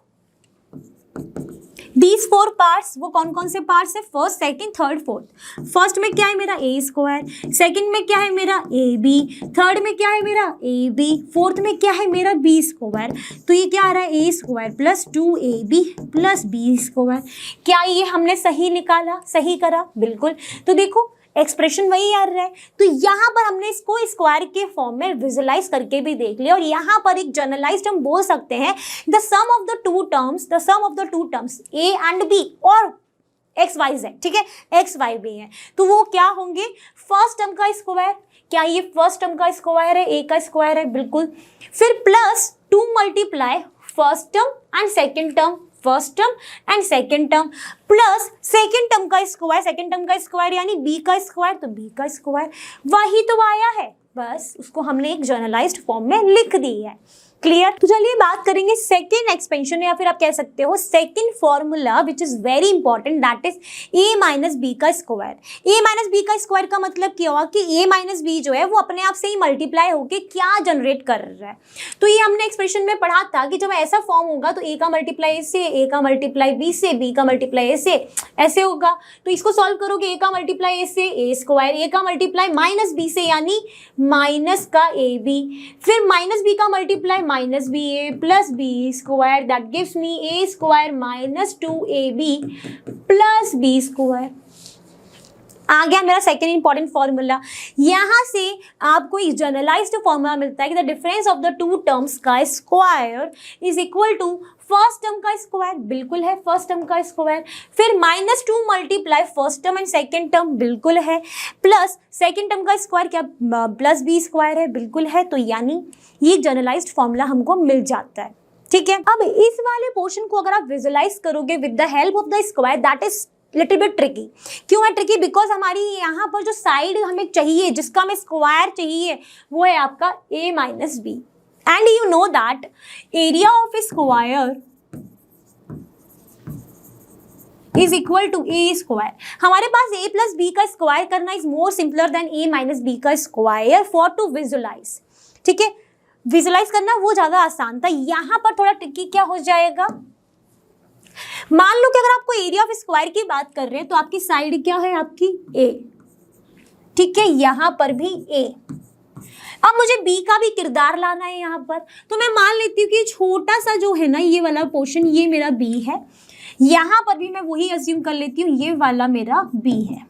Speaker 1: दीज 4 पार्ट्स। वो कौन कौन से पार्ट्स है, first second third fourth. First में क्या है मेरा ए स्क्वायर, सेकंड में क्या है मेरा ए बी, थर्ड में क्या है मेरा ए बी, फोर्थ में क्या है मेरा बी स्क्वायर। तो ये क्या आ रहा है, A square plus 2ab plus B square. क्या ये हमने सही निकाला, सही करा, बिल्कुल। तो देखो एक्सप्रेशन वही आ रहा है। तो यहाँ पर हमने इसको स्क्वायर के फॉर्म में विजुलाइज करके भी देख लिया, और यहाँ पर एक जनरलाइज्ड हम बोल सकते हैं the sum of the two terms a and b और एक्स वाई जेड, ठीक है, एक्स वाई बी है, तो वो क्या होंगे, फर्स्ट टर्म का स्क्वायर। क्या ये फर्स्ट टर्म का स्क्वायर है, ए का स्क्वायर है, बिल्कुल। फिर plus 2 multiply first term and second term, first term and second term, plus second term का स्क्वायर यानी बी का स्क्वायर, तो बी का स्क्वायर। वही तो आया है, बस उसको हमने एक जर्नलाइज्ड फॉर्म में लिख दी है। क्लियर। तो चलिए बात करेंगे सेकेंड एक्सपेंशन, या फिर आप कह सकते हो second formula which is very important, that is a minus B का स्क्वायर। ए माइनस बी का स्क्वायर का मतलब क्या हुआ कि ए माइनस बी जो है वो अपने आप से ही मल्टीप्लाई होके क्या जनरेट कर रहा है। तो ये हमने एक्सप्रेशन में पढ़ा था कि जब ऐसा फॉर्म होगा तो ए का मल्टीप्लाई से, ए का मल्टीप्लाई बी से, बी का मल्टीप्लाई ए से, ऐसे होगा। तो इसको सॉल्व करोगे, ए का मल्टीप्लाई ए से ए स्क्वायर, ए का मल्टीप्लाई माइनस बी से यानी माइनस का ए बी, फिर माइनस बी का multiply minus B A plus B square, that gives me A square minus 2ab plus B square. आ गया मेरा सेकेंड इंपॉर्टेंट फॉर्मूला। यहां से आपको एक जनरलाइज्ड फॉर्मूला मिलता है कि the difference of the two terms का square is equal to first term का स्क्वायर, बिल्कुल है फर्स्ट टर्म का स्क्वायर, फिर -2 multiply first term and second term, बिल्कुल है, प्लस सेकेंड टर्म का स्क्वायर क्या प्लस बी स्क्वायर है, बिल्कुल है। तो यानी ये जनरलाइज्ड फॉर्मूला हमको मिल जाता है, ठीक है। अब इस वाले पोर्शन को अगर आप विजुलाइज करोगे with the help of the square, that is little bit tricky. क्यों है ट्रिकी, बिकॉज हमारी यहाँ पर जो साइड हमें चाहिए, जिसका हमें स्क्वायर चाहिए, वो है आपका a minus b, and you know that area of square is equal to a square. हमारे पास a प्लस बी का स्क्वायर करना is more simpler than a minus B का स्क्वायर फॉर टू विजुलाइज, ठीक है। विजुलाइज करना वो ज्यादा आसान था, यहाँ पर थोड़ा ट्रिकी क्या हो जाएगा। मान लो कि अगर आपको एरिया ऑफ स्क्वायर की बात कर रहे हैं तो आपकी साइड क्या है, आपकी a, ठीक है, यहां पर भी a। अब मुझे b का भी किरदार लाना है यहाँ पर, तो मैं मान लेती हूँ कि छोटा सा जो है ना ये वाला पोर्शन, ये मेरा b है, यहाँ पर भी मैं वही अज्यूम कर लेती हूँ ये वाला मेरा b है,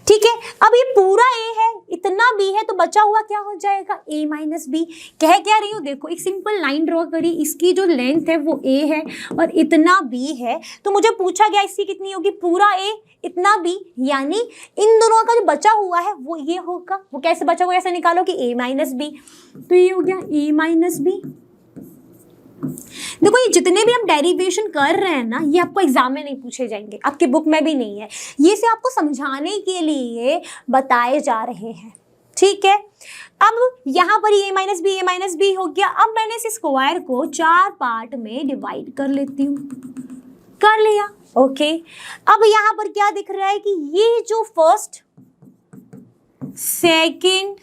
Speaker 1: ठीक है। अब ये पूरा a है, इतना b है, तो बचा हुआ क्या हो जाएगा, a माइनस बी। कह क्या रही हूँ, देखो एक सिंपल लाइन ड्रॉ करी, इसकी जो लेंथ है वो a है और इतना b है, तो मुझे पूछा गया इसकी कितनी होगी, पूरा a इतना b, यानी इन दोनों का जो बचा हुआ है वो ये होगा। वो कैसे बचा हुआ, ऐसे निकालो कि a माइनस बी, तो ये हो गया a माइनस बी। देखो ये जितने भी हम डेरिवेशन कर रहे हैं ना, ये आपको एग्जाम में नहीं पूछे जाएंगे, आपकी बुक में भी नहीं है, ये से आपको समझाने के लिए बताए जा रहे हैं, ठीक है। अब यहाँ पर a माइनस बी हो गया। अब मैंने इस स्क्वायर को 4 पार्ट में डिवाइड कर लेती हूँ, कर लिया, ओके। अब यहाँ पर क्या दिख रहा है कि ये जो first second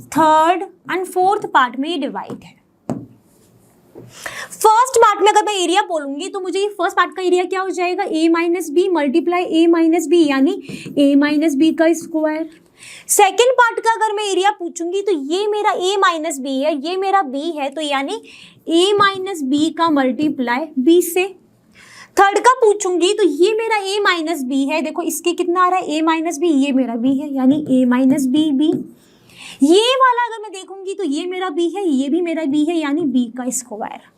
Speaker 1: third and fourth part में ये डिवाइड है। फर्स्ट पार्ट में अगर मैं एरिया बोलूंगी तो मुझे ये फर्स्ट पार्ट का एरिया क्या हो जाएगा, a minus b multiply a minus b, यानी a माइनस बी का स्क्वायर। सेकेंड पार्ट का अगर मैं एरिया पूछूंगी तो ये मेरा a माइनस बी है, ये मेरा b है, तो यानी a माइनस बी का मल्टीप्लाई b से। थर्ड का पूछूंगी तो ये मेरा a माइनस बी है, देखो इसके कितना आ रहा है a माइनस बी, ये मेरा b है, यानी a माइनस बी बी। ये वाला अगर मैं देखूंगी तो ये मेरा b है, ये भी मेरा b है, यानी b का स्क्वायर।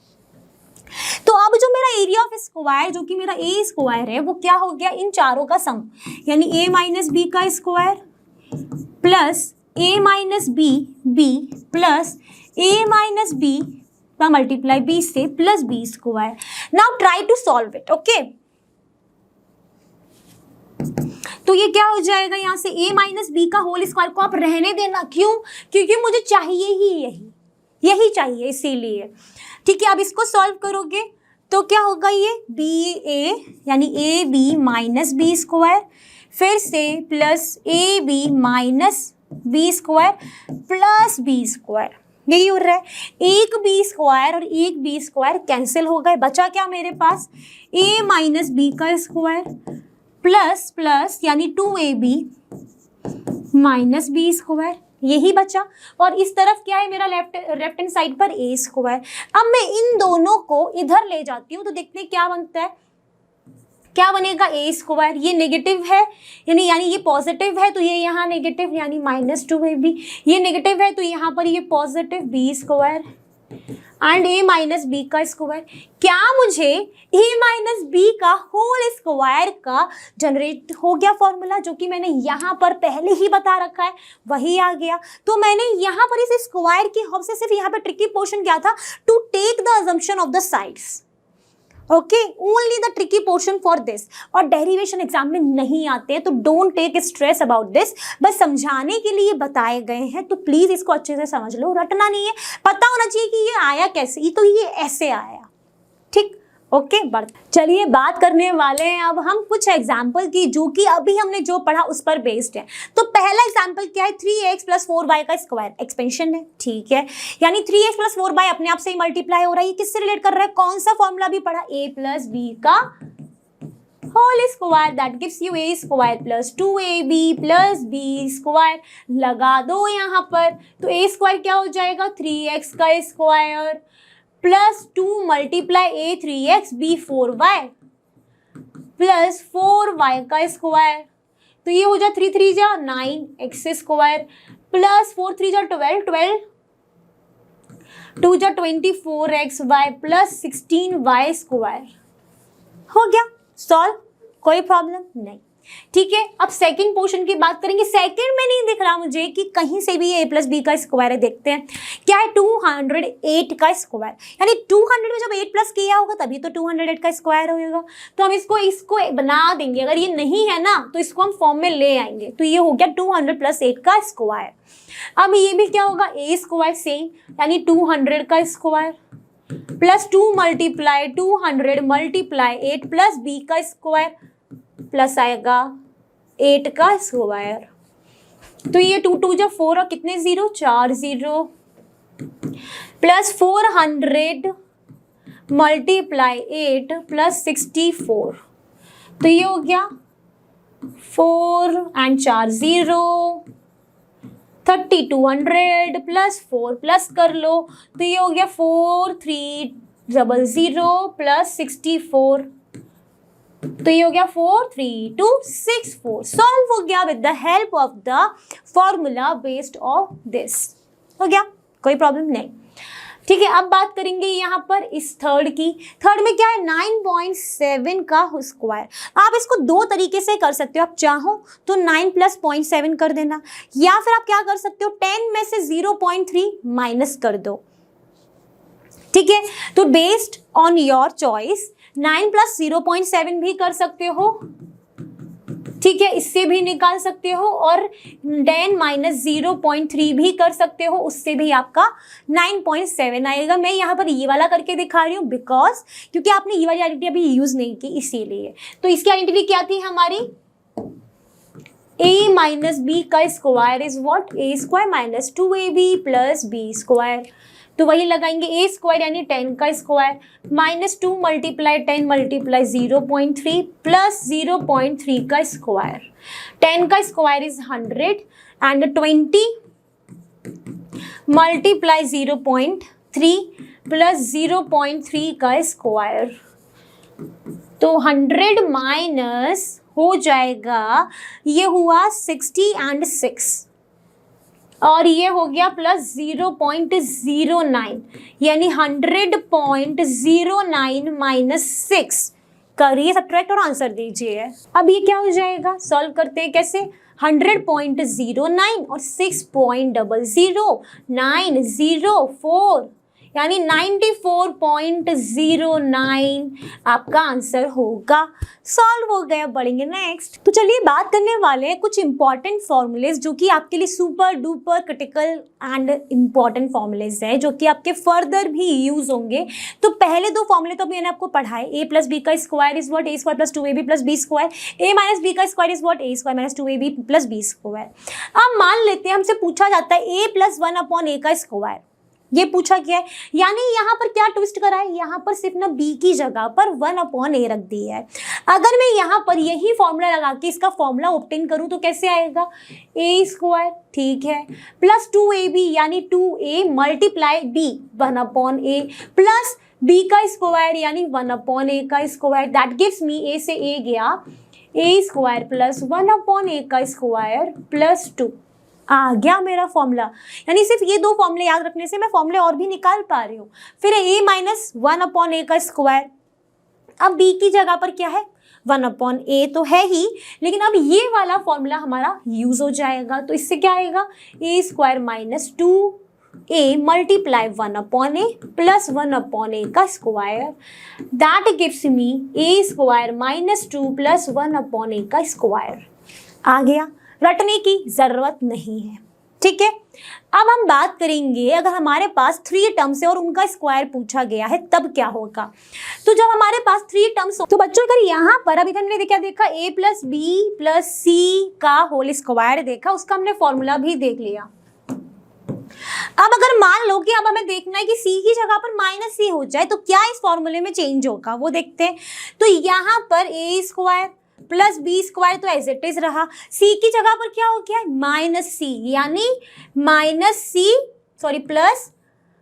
Speaker 1: तो अब जो मेरा एरिया ऑफ स्क्वायर जो कि मेरा a स्क्वायर है वो क्या हो गया, इन चारों का सम, यानी a माइनस बी का square plus a minus b b plus a minus B का मल्टीप्लाई b से plus b square. Now try to solve it, okay. तो ये क्या हो जाएगा, यहाँ से a माइनस बी का होल स्क्वायर को आप रहने देना, क्यों, क्योंकि मुझे चाहिए ही यही चाहिए, इसीलिए, ठीक है। अब इसको सॉल्व करोगे तो क्या होगा, ये बी ए यानी a b minus B square, फिर से प्लस ए b minus B square plus B square, यही हो रहा है। एक बी स्क्वायर और एक बी स्क्वायर कैंसिल हो गए, बचा क्या मेरे पास, ए माइनस बी का स्क्वायर प्लस प्लस यानी 2ab माइनस बी स्क्वायर, यही बचा। और इस तरफ क्या है मेरा लेफ्ट हैंड साइड पर ए स्क्वायर। अब मैं इन दोनों को इधर ले जाती हूँ तो देखते हैं क्या बनता है, क्या बनेगा, ए स्क्वायर, ये नेगेटिव है यानी ये पॉजिटिव है तो ये यहाँ नेगेटिव यानी माइनस 2ab, ये नेगेटिव है तो यहाँ पर ये positive b square and a minus B का स्क्वायर। क्या मुझे ए माइनस बी का होल स्क्वायर का जनरेट हो गया फॉर्मूला, जो कि मैंने यहाँ पर पहले ही बता रखा है, वही आ गया। तो मैंने यहाँ पर इस स्क्वायर की हेल्प से, सिर्फ यहाँ पर ट्रिकी पोर्शन क्या था, to take the assumption of the sides, okay, only the tricky portion for this. और डेरिवेशन एग्जाम में नहीं आते हैं तो don't take stress about this, बस समझाने के लिए बताए गए हैं, तो प्लीज इसको अच्छे से समझ लो, रटना नहीं है, पता होना चाहिए कि ये आया कैसे, ये तो ये ऐसे आया, ठीक, ओके। चलिए बात करने वाले हैं अब हम कुछ एग्जाम्पल की, जो कि अभी हमने जो पढ़ा उस पर बेस्ड है। तो पहला एग्जाम्पल क्या है, 3x + 4y का स्क्वायर, एक्सपेंशन है, ठीक है, यानी 3x + 4y अपने आप से ही मल्टीप्लाई हो रहा है। ये किससे रिलेट कर रहा है, कौन सा फॉर्मूला भी पढ़ा, a + b का whole square, that gives you a square + 2ab + b square, लगा दो यहाँ पर, तो a स्क्वायर क्या हो जाएगा, 3x का square plus 2 × a 3x b 4y plus 4y का स्क्वायर, तो ये हो जाए 3 3 जा 9x स्क्वायर प्लस 4 3 जा 12 12 2 जा 24xy प्लस 16y स्क्वायर। हो गया सॉल्व, कोई प्रॉब्लम नहीं, ठीक है। अब सेकंड पोर्शन की बात करेंगे। सेकंड में नहीं दिख रहा मुझे कि कहीं से भी a + b का स्क्वायर है, देखते हैं क्या है, 208 का स्क्वायर, यानी 200 में जब 8 प्लस किया होगा तभी तो 208 का स्क्वायर होगा। तो हम इसको बना देंगे, अगर ये नहीं है ना तो इसको हम फॉर्म में ले आएंगे, तो ये हो गया 200 + 8 का स्क्वायर। अब ये भी क्या होगा, a स्क्वायर सेम, यानी 200 का स्क्वायर प्लस 2 × 200 × 8 प्लस b का स्क्वायर प्लस आएगा 8 का स्क्वायर, तो ये 2 2 जा 4 और कितने 0, 4 0 प्लस 400 × 8 प्लस 64, तो ये हो गया 4 और 4 0 3200 प्लस 4 प्लस कर लो, तो ये हो गया 4300 प्लस 64, तो ये हो गया 43264। सॉल्व हो गया with the help of the formula based of this, हो गया, कोई प्रॉब्लम नहीं, ठीक है। अब बात करेंगे यहाँ पर इस थर्ड की। थर्ड में क्या है, 9.7 का स्क्वायर। आप इसको दो तरीके से कर सकते हो, आप चाहो तो 9 + 0.7 कर देना, या फिर आप क्या कर सकते हो, 10 में से 0.3 माइनस कर दो, ठीक है। तो बेस्ड ऑन योर चॉइस 9 + 0.7 भी कर सकते हो, ठीक है, इससे भी निकाल सकते हो, और 10 - 0.3 भी कर सकते हो, उससे भी आपका 9.7 आएगा। मैं यहाँ पर ये वाला करके दिखा रही हूँ क्योंकि आपने ये वाली आइडेंटिटी अभी यूज नहीं की, इसीलिए। तो इसकी आइडेंटिटी क्या थी हमारी, a - b का square is what, a square - 2ab + b square, तो वही लगाएंगे, a स्क्वायर यानी 10 का स्क्वायर -2 × 10 × 0.3 प्लस 0.3 का स्क्वायर, 10 का स्क्वायर इज 100 एंड 20 × 0.3 प्लस 0.3 का स्क्वायर, तो 100 माइनस हो जाएगा, ये हुआ 60 एंड 6 और ये हो गया प्लस 0.09, यानी 100.09 - 6 करिए सब्ट्रैक्ट और आंसर दीजिए। अब ये क्या हो जाएगा, सॉल्व करते हैं कैसे, 100.09 और 6.00 904, यानी 94.09 आपका आंसर होगा। सॉल्व हो गया। बढ़ेंगे नेक्स्ट। तो चलिए बात करने वाले हैं कुछ इंपॉर्टेंट फॉर्मूलेज जो कि आपके लिए super duper critical and important formulas हैं जो कि आपके फर्दर भी यूज होंगे। तो पहले दो फॉर्मूले तो मैंने आपको पढ़ाए, a प्लस बी का square is what a square plus 2ab plus B square, a minus B का square is what a square minus 2ab plus B square. अब मान लेते हैं हमसे पूछा जाता है a प्लस 1/a का स्क्वायर, ये पूछा गया है, यानी यहाँ पर क्या ट्विस्ट करा है, यहाँ पर सिर्फ ना b की जगह पर 1/a रख दी है। अगर मैं यहाँ पर यही फॉर्मूला लगा के इसका फॉर्मूला ऑब्टेन करूँ तो कैसे आएगा, a स्क्वायर, ठीक है, प्लस 2ab यानी 2a multiply b 1/a plus b का स्क्वायर यानी 1/a का square, that gives me a से a गया a स्क्वायर प्लस 1/a का स्क्वायर प्लस 2 आ गया मेरा फॉर्मूला। यानी सिर्फ ये दो फॉर्मूले याद रखने से मैं फॉर्मूले और भी निकाल पा रही हूँ। फिर a माइनस 1/a का स्क्वायर, अब b की जगह पर क्या है 1/a तो है ही, लेकिन अब ये वाला फॉर्मूला हमारा यूज हो जाएगा। तो इससे क्या आएगा a square minus 2a multiply 1/a plus 1/a का square, that gives me a square minus 2 plus 1/a का स्क्वायर। आ गया, रटने की जरूरत नहीं है, ठीक है। अब हम बात करेंगे अगर हमारे पास 3 टर्म्स है और उनका स्क्वायर पूछा गया है तब क्या होगा। तो जब हमारे पास 3 टर्म्स हो तो बच्चों अगर यहाँ पर अभी हमने क्या देखा a प्लस बी प्लस सी का होल स्क्वायर देखा, उसका हमने फॉर्मूला भी देख लिया। अब अगर मान लो कि अब हमें देखना है कि c की जगह पर माइनस सी हो जाए तो क्या इस फॉर्मूले में चेंज होगा वो देखते हैं। तो यहाँ पर a square plus B square तो एज इट इज रहा, सी की जगह पर क्या हो गया माइनस सी, यानी प्लस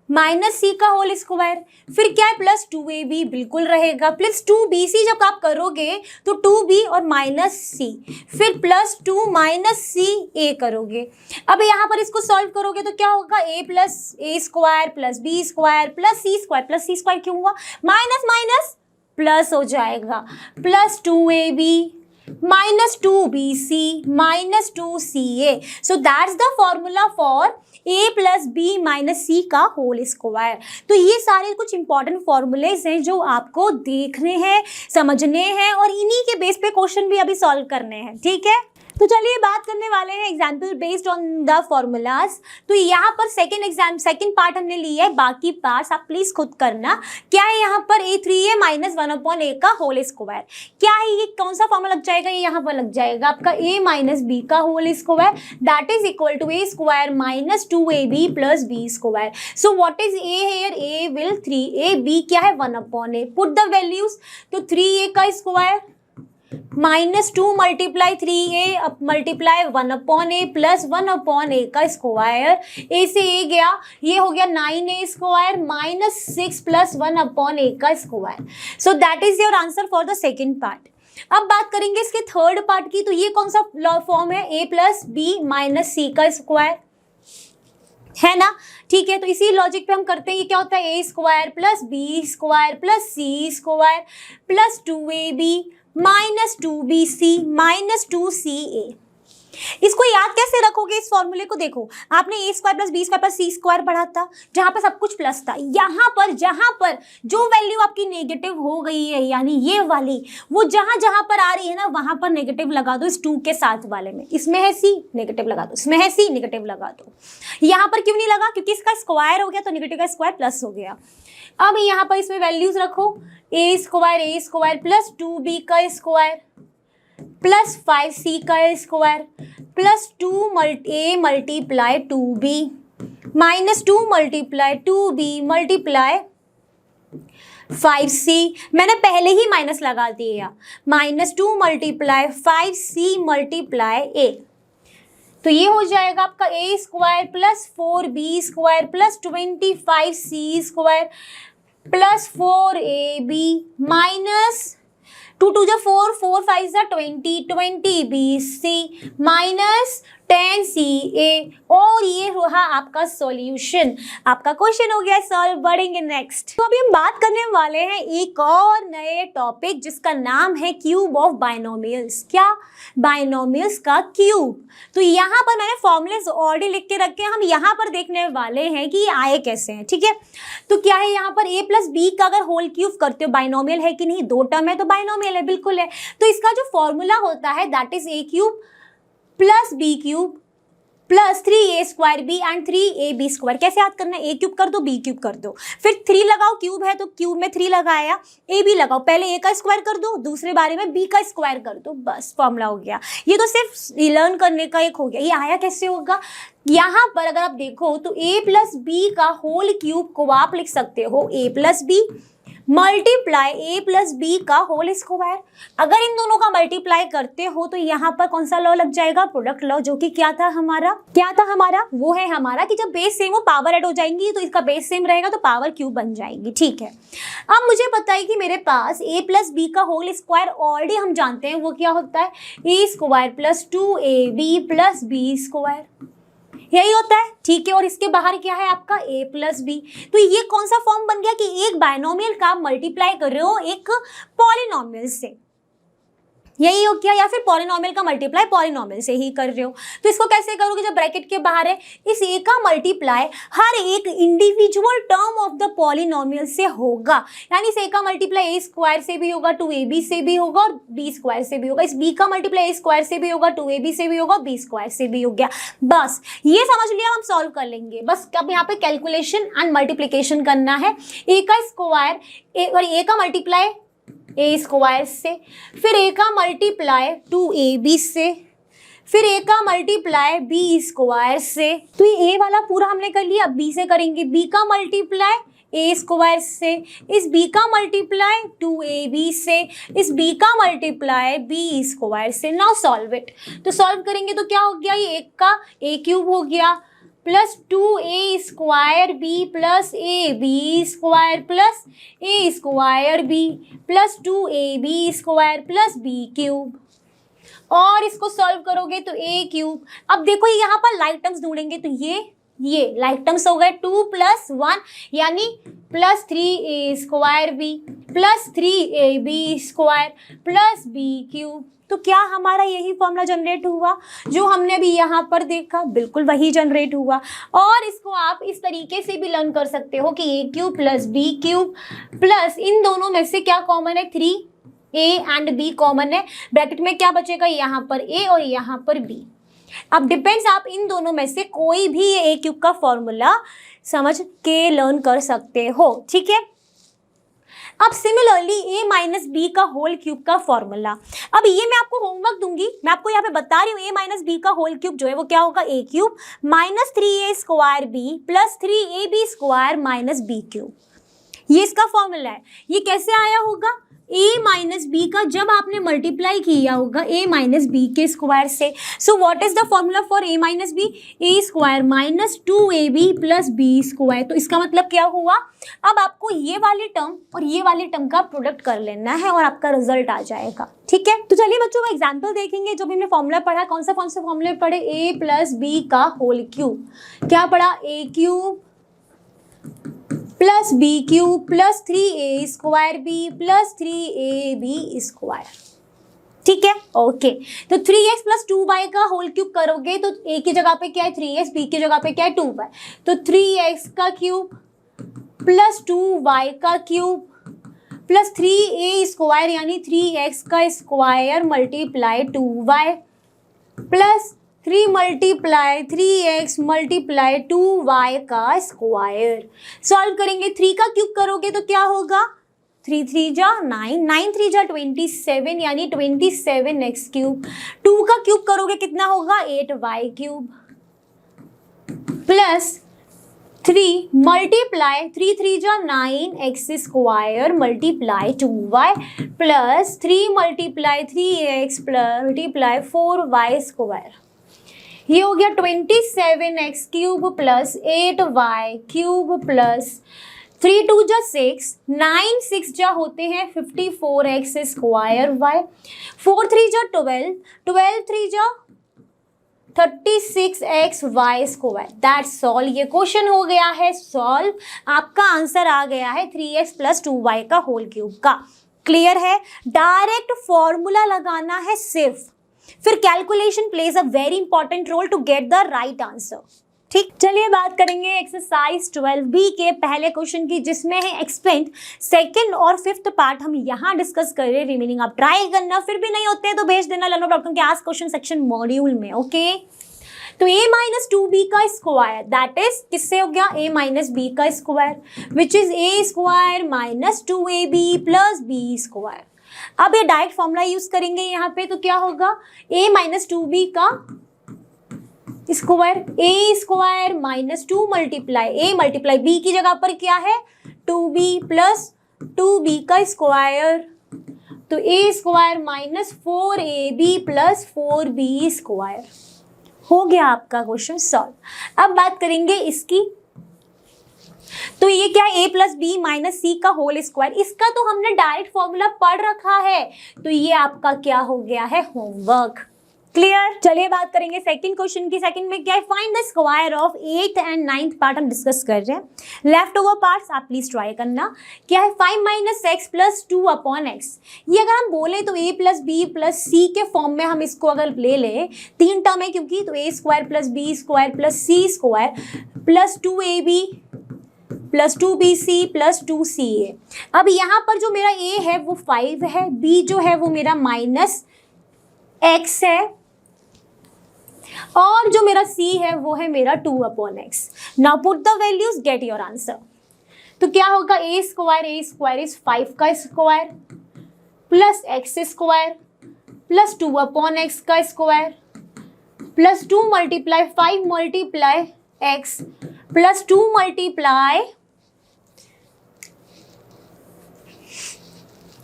Speaker 1: माइनस सी का होल स्क्वायर, फिर क्या है प्लस 2ab बिल्कुल रहेगा, प्लस 2bc जब आप करोगे तो 2b और माइनस सी, फिर प्लस 2 माइनस सी a करोगे। अब यहाँ पर इसको सॉल्व करोगे तो क्या होगा a plus a square plus B square plus C square, plus C square क्यों हुआ माइनस माइनस प्लस हो जाएगा, plus 2ab minus 2bc minus 2ca। So that's the formula for a plus B minus C का whole square. तो ये सारे कुछ important formulas हैं जो आपको देखने हैं, समझने हैं और इन्हीं के बेस पे क्वेश्चन भी अभी सॉल्व करने हैं, ठीक है। तो चलिए बात करने वाले हैं example based on the formulas. तो यहाँ पर सेकंड पार्ट हमने लिया है, बाकी पार्ट्स आप प्लीज खुद करना। क्या है यहाँ पर a3a माइनस 1/a का होल स्क्वायर, क्या है ये कौन सा फॉर्मूला लग जाएगा, ये यहाँ पर लग जाएगा आपका a माइनस बी का whole square, that is equal to a square minus 2ab plus B square. So what is a here, a will 3a, b क्या है 1/a, पुट द वैल्यूज। तो 3a का square minus 2 multiply 3a multiply 1/a plus 1/a का square, a से a गया, ये हो गया 9a square minus 6 plus 1/a का square. So that is your answer for the second part. अब बात करेंगे इसके थर्ड पार्ट की। तो ये कौन सा फॉर्म है, a plus B minus C का स्क्वायर है ना, ठीक है। तो इसी लॉजिक पे हम करते हैं, ये क्या होता है a square plus B square plus C square plus 2ab minus 2bc minus 2ca। इसको याद कैसे रखोगे इस फॉर्मूले को, देखो आपने a square plus B square plus C square पढ़ा था जहां पर सब कुछ प्लस था। यहाँ पर जहां पर जो वैल्यू आपकी नेगेटिव हो गई है यानी ये वाली, वो जहां जहां पर आ रही है ना वहां पर नेगेटिव लगा दो। इस 2 के साथ वाले में, इसमें है c नेगेटिव लगा दो, इसमें है c नेगेटिव लगा दो। यहाँ पर क्यों नहीं लगा, क्योंकि इसका स्क्वायर हो गया तो नेगेटिव का स्क्वायर प्लस हो गया। अब यहाँ पर इसमें वैल्यूज रखो, a स्क्वायर प्लस 2b का स्क्वायर प्लस 5c का square plus 2a multiply 2b minus 2 multiply 2b multiply 5c, मैंने पहले ही माइनस लगा दिया, minus 2 multiply 5c multiply a। तो ये हो जाएगा आपका a square plus 4b square plus 25c square plus 4ab minus 2 2 जा 4 4 5 जा 20 20bc माइनस 10CA और ये रहा आपका सॉल्यूशन। आपका क्वेश्चन हो गया सॉल्व। बढ़ेंगे नेक्स्ट। तो अभी हम बात करने वाले हैं एक और नए टॉपिक जिसका नाम है क्यूब ऑफ बाइनोमियल्स। क्या? बाइनोमियल्स का क्यूब। तो यहाँ पर मैंने फॉर्मूलेस ऑलरेडी लिख के रखे हैं। हम यहाँ पर देखने वाले हैं कि ये आए कैसे हैं। ठीक है, तो क्या है यहाँ पर a प्लस बी का अगर होल क्यूब करते हो बाइनोमियल है कि नहीं, दो टर्म है तो बाइनोमियल है, बिल्कुल है। तो इसका जो फॉर्मूला होता है that is a cube plus B cube plus 3a square b and 3ab square. कैसे याद करना है? a क्यूब कर दो, b क्यूब कर दो, फिर 3 लगाओ, क्यूब है तो क्यूब में 3 लगाया, ab लगाओ, पहले a का स्क्वायर कर दो, दूसरे बारे में b का स्क्वायर कर दो, बस फॉर्मूला हो गया। ये तो सिर्फ लर्न करने का एक हो गया। ये आया कैसे होगा? यहाँ पर अगर आप देखो तो a प्लस बी का होल क्यूब को आप लिख सकते हो a plus b multiply a plus B का होल स्क्वायर। अगर इन दोनों का मल्टीप्लाई करते हो तो यहाँ पर कौन सा लॉ लग जाएगा? प्रोडक्ट लॉ, जो कि क्या था हमारा? वो है हमारा कि जब बेस सेम हो पावर ऐड हो जाएंगी, तो इसका बेस सेम रहेगा तो पावर क्यूब बन जाएगी। ठीक है, अब मुझे पता है कि मेरे पास a प्लस बी का होल स्क्वायर ऑलरेडी हम जानते हैं वो क्या होता है, a square plus 2ab plus B square, यही होता है। ठीक है, और इसके बाहर क्या है आपका a प्लस बी। तो ये कौन सा फॉर्म बन गया कि एक बाइनोमियल का मल्टीप्लाई कर रहे हो एक पॉलिनोमियल से, यही हो गया, या फिर पॉलिनोमियल का मल्टीप्लाई पॉलिनोमियल से ही कर रहे हो। तो इसको कैसे करोगे? जब ब्रैकेट के बाहर है, इस a का मल्टीप्लाई हर एक individual term of the polynomial से होगा। यानी इस a का मल्टीप्लाई a स्क्वायर से भी होगा, 2ab से भी होगा और b स्क्वायर से भी होगा। इस b का मल्टीप्लाई a स्क्वायर से भी होगा, 2ab से भी होगा, b स्क्वायर से भी हो गया। बस ये समझ लिया, हम सॉल्व कर लेंगे। बस अब यहाँ पे कैलकुलेशन एंड मल्टीप्लीकेशन करना है। a का स्क्वायर और a का मल्टीप्लाई a स्क्वायर से, फिर a का मल्टीप्लाई 2ab से, फिर a का मल्टीप्लाई b स्क्वायर से। तो ये a वाला पूरा हमने कर लिया। अब b से करेंगे, b का मल्टीप्लाई a स्क्वायर से, इस b का मल्टीप्लाई 2ab से, इस b का मल्टीप्लाई b स्क्वायर से। Now solve it. तो सॉल्व करेंगे तो क्या हो गया? ये एक का a क्यूब हो गया plus 2a square B plus A B square plus A square B plus 2ab square plus B cube. और इसको सॉल्व करोगे तो a क्यूब। अब देखो ये यहाँ पर लाइक टर्म्स ढूंढेंगे तो ये लाइक टर्म्स हो गए 2 प्लस 1 यानी plus 3a square B plus 3ab square plus B cube. तो क्या हमारा यही फॉर्मूला जनरेट हुआ जो हमने अभी यहाँ पर देखा? बिल्कुल वही जनरेट हुआ। और इसको आप इस तरीके से भी लर्न कर सकते हो कि a cube plus b cube plus इन दोनों में से क्या कॉमन है? 3a एंड b कॉमन है। ब्रैकेट में क्या बचेगा? यहाँ पर a और यहाँ पर b। अब डिपेंड्स, आप इन दोनों में से कोई भी ये a क्यूब का फॉर्मूला समझ के लर्न कर सकते हो। ठीक है, अब सिमिलरली a माइनस बी का होल क्यूब का फॉर्मूला। अब ये मैं आपको होमवर्क दूंगी, मैं आपको यहाँ पे बता रही हूँ a माइनस बी का होल क्यूब जो है वो क्या होगा? a cube minus 3a square B plus 3ab square minus B cube. ये इसका फॉर्मूला है। ये कैसे आया होगा? a माइनस बी का जब आपने मल्टीप्लाई किया होगा a माइनस बी के स्क्वायर से। So what is the formula for a minus B? a square minus 2ab plus B square. तो इसका मतलब क्या हुआ? अब आपको ये वाली टर्म और ये वाली टर्म का प्रोडक्ट कर लेना है और आपका रिजल्ट आ जाएगा। ठीक है, तो चलिए बच्चों वो एग्जाम्पल देखेंगे जो भी हमने फॉर्मूला पढ़ा। कौन से फॉर्मूले पढ़े? a प्लस बी का होल क्यूब। क्या पढ़ा? a cube plus B cube plus 3a square B plus 3ab square. ठीक है, ओके। तो 3x प्लस 2y का होल क्यूब करोगे तो a की जगह पे क्या है? 3x, b की जगह पे क्या है? 2y। तो 3x का क्यूब प्लस 2y का क्यूब प्लस 3a स्क्वायर यानी 3x का square multiply 2y plus 3 multiply 3x multiply 2y का स्क्वायर। सॉल्व करेंगे, 3 का क्यूब करोगे तो क्या होगा? 3 3 जा 9, 9 3 जा 27 यानी 27x क्यूब। 2 का क्यूब करोगे कितना होगा? 8y क्यूब प्लस 3 मल्टीप्लाई 3 3 जा 9x square multiply 2y plus 3 multiply 3x multiply 4y square. ये हो गया 27x cube plus 8y cube plus 3 2 जा 6, 9 6 जा होते हैं 54x स्क्वायर y, 4 3 जा 12, 12 3 जा 36xy²। That's solve. ये क्वेश्चन हो गया है सॉल्व। आपका आंसर आ गया है 3x + 2y का होल क्यूब का। क्लियर है? डायरेक्ट फॉर्मूला लगाना है सिर्फ, फिर calculation plays a very important role to get the right answer. ठीक, चलिए बात करेंगे एक्सरसाइज 12B के पहले क्वेश्चन की, जिसमें है एक्सपेंड। सेकंड और फिफ्थ पार्ट हम यहाँ डिस्कस कर रहे हैं। रिमेनिंग आप ट्राई करना, फिर भी नहीं होते हैं तो भेज देना learner.com के आस्क क्वेश्चन सेक्शन मॉड्यूल में। ओके, तो a - 2b का स्क्वायर, दैट इज किससे हो गया? a - b का square, which is a² - 2ab + b²। अब ये डायरेक्ट फॉर्मूला यूज करेंगे यहाँ पे, तो क्या होगा? a - 2b का square, a² - 2 multiply a multiply b की जगह पर क्या है? 2b + 2b का स्क्वायर, तो a² - 4ab + 4b² हो गया आपका क्वेश्चन सॉल्व। अब बात करेंगे इसकी, तो ये क्या है? a + b - c का होल स्क्वायर। इसका तो हमने डायरेक्ट फॉर्मूला पढ़ रखा है, तो ये आपका क्या हो गया है? होमवर्क। क्लियर? चलिए बात करेंगे सेकंड क्वेश्चन की। सेकंड में क्या है? Find the square of 8th and 9th part हम डिस्कस कर रहे हैं। लेफ्ट ओवर पार्ट्स आप प्लीज ट्राई करना। क्या है? 5 - x + 2/x। ये अगर हम बोले तो a + b + c के फॉर्म में हम इसको अगर ले लें, 3 टर्म है क्योंकि, तो a² + b² + c² + 2ab + 2bc + 2ca। अब यहाँ पर जो मेरा a है वो 5 है, b जो है वो मेरा -x है, और जो मेरा c है वो है मेरा 2/x। Now put the values, get your answer. तो क्या होगा? a² इज 5 का square plus x² plus 2/x का स्क्वायर प्लस 2 × 5 × x प्लस 2 ×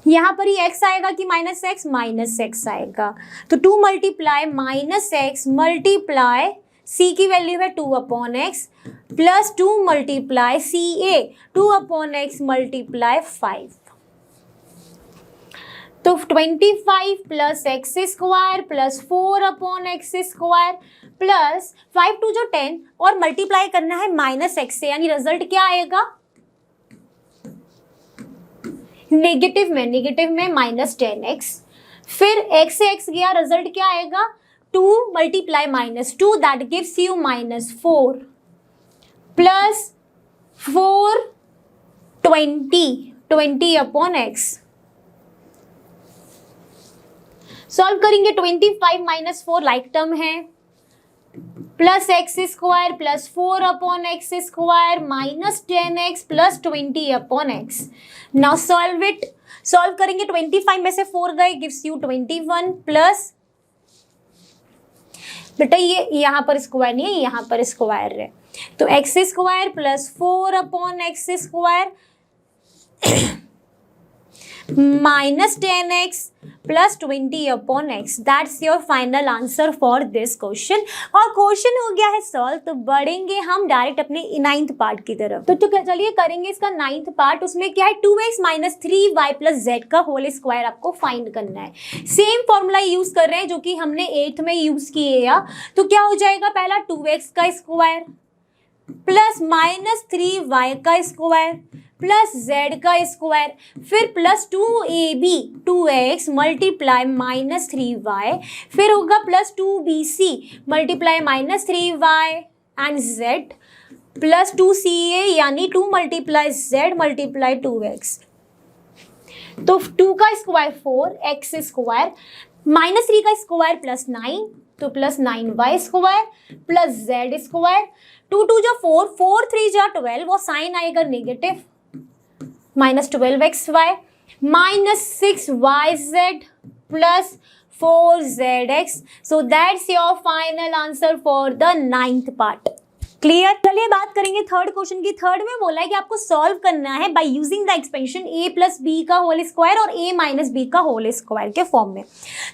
Speaker 1: यहाँ पर ही x आएगा कि -x? -x आएगा, तो 2 × -x मल्टीप्लाई c की वैल्यू है 2/x plus 2 × ca 2/x multiply 5, तो 25 + x² प्लस 4/x² प्लस 5 × 2 जो 10 और मल्टीप्लाई करना है -x से, यानी रिजल्ट क्या आएगा? नेगेटिव में -10x, फिर x से x गया, रिजल्ट क्या आएगा? 2 × -2 that gives you -4 plus 4 20/x। Solve करेंगे, 25 - 4 लाइक टर्म है, plus x² plus 4/x² minus 10x plus 20/x। Now solve it. Solve करेंगे, 25 में से 4 गए, गिव्स यू 21 प्लस, बेटा ये यहाँ पर स्क्वायर नहीं है, यहाँ पर स्क्वायर है, तो x² plus 4/x² minus 10x plus 20/x। That's your final answer for this question. और क्वेश्चन हो गया है सॉल्व, तो बढ़ेंगे हम डायरेक्ट अपने 9th पार्ट की तरफ। तो चलिए करेंगे इसका 9th पार्ट। उसमें क्या है? 2x - 3y + z का होल स्क्वायर आपको फाइंड करना है। सेम फॉर्मूला यूज कर रहे हैं जो कि हमने 8th में यूज किए या, तो क्या हो जाएगा? पहला 2x का स्क्वायर प्लस -3y का स्क्वायर प्लस z का स्क्वायर, फिर plus 2ab 2x multiply -3y, फिर होगा plus 2bc multiply -3y and z plus 2ca यानी 2 × z मल्टीप्लाई 2x। तो 2 का स्क्वायर 4, x² -3 का स्क्वायर प्लस 9, तो प्लस 9y² प्लस z², 2 × 2 = 4, 4 × 3 = 12 और साइन आएगा negative, -12xy -6yz plus 4zx। So that's your final answer for the 9th part. Clear? चलिए बात करेंगे थर्ड क्वेश्चन की। थर्ड में बोला है कि आपको सॉल्व करना है by using the expansion a + b का होल स्क्वायर और a - b का होल स्क्वायर के फॉर्म में।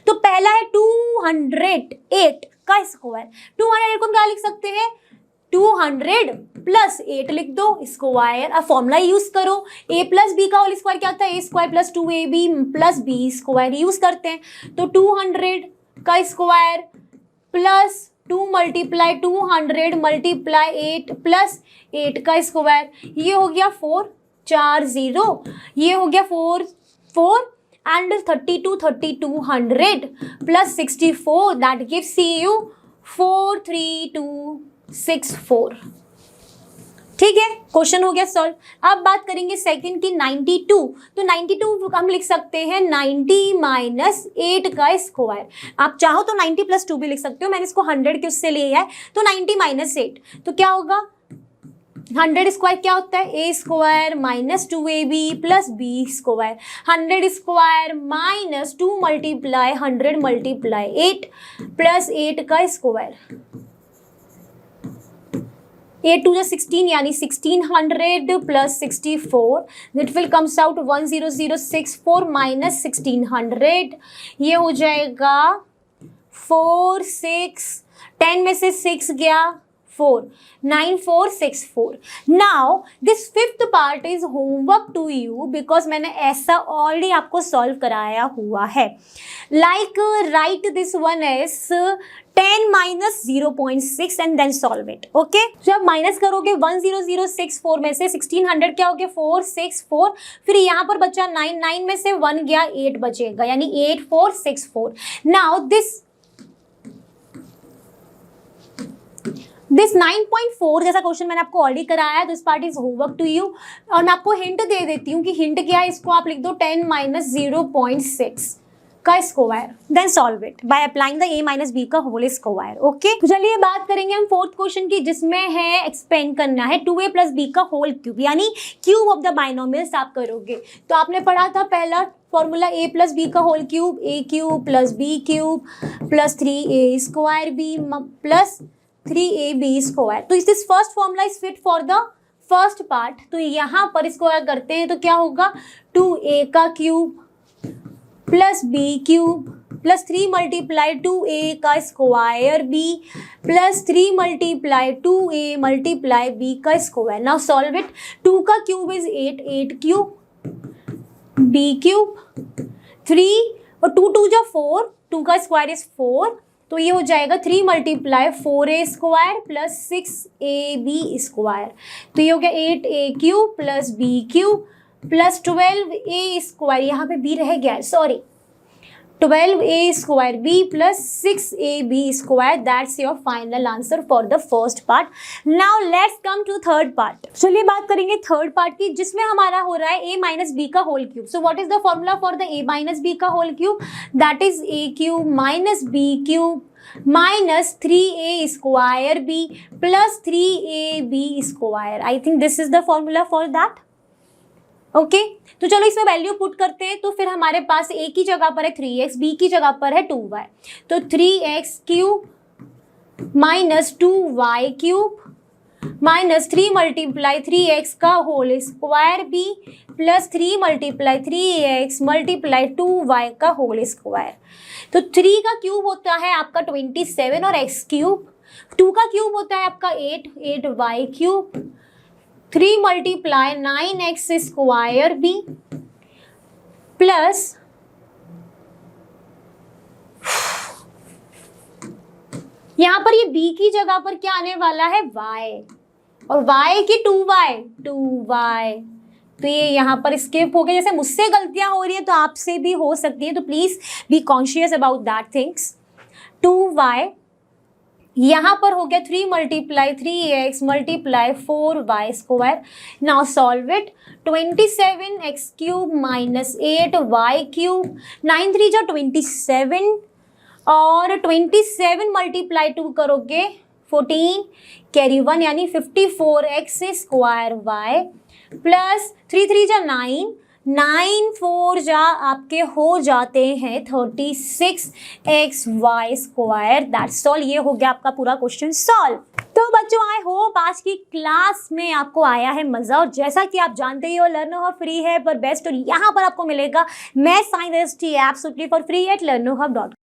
Speaker 1: तो पहला है 208 का स्क्वायर। 208 को हम क्या लिख सकते हैं? 200 प्लस 8 लिख दो, स्क्वायर। अब फॉर्मूला यूज करो, a + b का होल स्क्वायर क्या होता है? a² plus 2ab plus b² use करते हैं, तो 200 का square plus 2 multiply 200 multiply 8 plus 8 का स्क्वायर, ये हो गया 4 4 0, ये हो गया 4 4 and 32 3200 plus 64 that gives you 43264। ठीक है, क्वेश्चन हो गया सॉल्व। अब बात करेंगे सेकंड की 92। तो 92 हम लिख सकते हैं 90 माइनस 8 का स्क्वायर। आप चाहो तो 90 प्लस 2 भी लिख सकते हो, मैंने इसको 100 के उससे लिया है। तो 90 माइनस 8 तो क्या होगा, 100 स्क्वायर क्या होता है, A square minus 2ab plus B square. 100 square minus 2 multiply 100 multiply 8 plus 8 का स्क्वायर, 8 टू 16 यानी 1600 plus 64 that will comes out 10064 minus 1600, ये हो जाएगा 4 6 10 में से 6 गया 4 9464। Now this fifth part is homework to you because मैंने ऐसा ऑलरेडी आपको सॉल्व कराया हुआ है। Like right this one as 10 minus 0.6 and then solve it. Okay, जब माइनस करोगे 10064 में से 1600 क्या हो गया 464, फिर यहाँ पर बचा 9 9 में से 1 गया 8 बचेगा यानी 8464। नाउ दिस 9.4 जैसा क्वेश्चन मैंने आपको ऑलरेडी कराया है, this part is homework to you. और मैं आपको हिंट दे देती हूँ कि हिंट क्या है, इसको आप लिख दो 10 माइनस 0.6 का square then solve it by applying the a minus B का होल स्क्वायर। ओके, तो चलिए बात करेंगे हम फोर्थ क्वेश्चन की जिसमें है एक्सपेंड करना है 2a प्लस बी का होल क्यूब यानी क्यूब ऑफ द बाइनोमियल्स आप करोगे। तो आपने पढ़ा था पहला फॉर्मूला a प्लस बी का whole cube, a cube plus B cube plus 3a square B plus 3ab square. तो इस this first formula is fit for the first part. तो यहाँ पर इसको अगर करते हैं तो क्या होगा 2a का क्यूब plus B cube plus 3 multiply 2a का square b plus 3 multiply 2a multiply b का स्क्वायर। Now solve it. 2 का क्यूब इज 8 8 क्यूब b क्यूब 3 और 2 2 जा 4, 2 का स्क्वायर इज 4 तो ये हो जाएगा 3 multiply 4a square plus 6ab square. तो ये हो गया 8a cube plus b cube plus 12a square, यहाँ पे b रह गया sorry, 12a square b plus 6ab square. That's your final answer for the first part. Now let's come to third part. चलिए बात करेंगे थर्ड पार्ट की जिसमें हमारा हो रहा है a माइनस बी का whole cube. So what is the formula for the a minus B का whole cube, that is a cube minus b cube minus 3a square b plus 3ab square. I think this is the formula for that. Okay, तो चलो इसमें value put करते हैं। तो फिर हमारे पास a की जगह पर है 3x, b की जगह पर है 2y। तो 3x cube minus 2y cube minus 3 multiply 3x का whole square b plus 3 multiply 3x multiply 2y का होल स्क्वायर। तो 3 का क्यूब होता है आपका 27 और x क्यूब, 2 का क्यूब होता है आपका 8 8y cube 3 multiply 9x square b plus यहाँ पर ये b की जगह पर क्या आने वाला है y और y की 2y। तो ये यहाँ पर स्किप हो गया। जैसे मुझसे गलतियां हो रही है तो आपसे भी हो सकती है, तो please be conscious about that things. 2y यहाँ पर हो गया 3 multiply 3x multiply 4y square. Now solve it. 27x cube minus 8y cube 9 3 जा 27 और 27 मल्टीप्लाई 2 करोगे 14 कैरी 1 यानी 54x स्क्वायर y प्लस 3 3 जा 9 9 4 जा आपके हो जाते हैं 36xy स्क्वायर। That's all. ये हो गया आपका पूरा क्वेश्चन सॉल्व। तो बच्चों आई होप आज की क्लास में आपको आया है मजा, और जैसा कि आप जानते ही हो लर्नो हब फ्री है पर बेस्ट, और यहाँ पर आपको मिलेगा math science absolutely for free eight learnohub.com।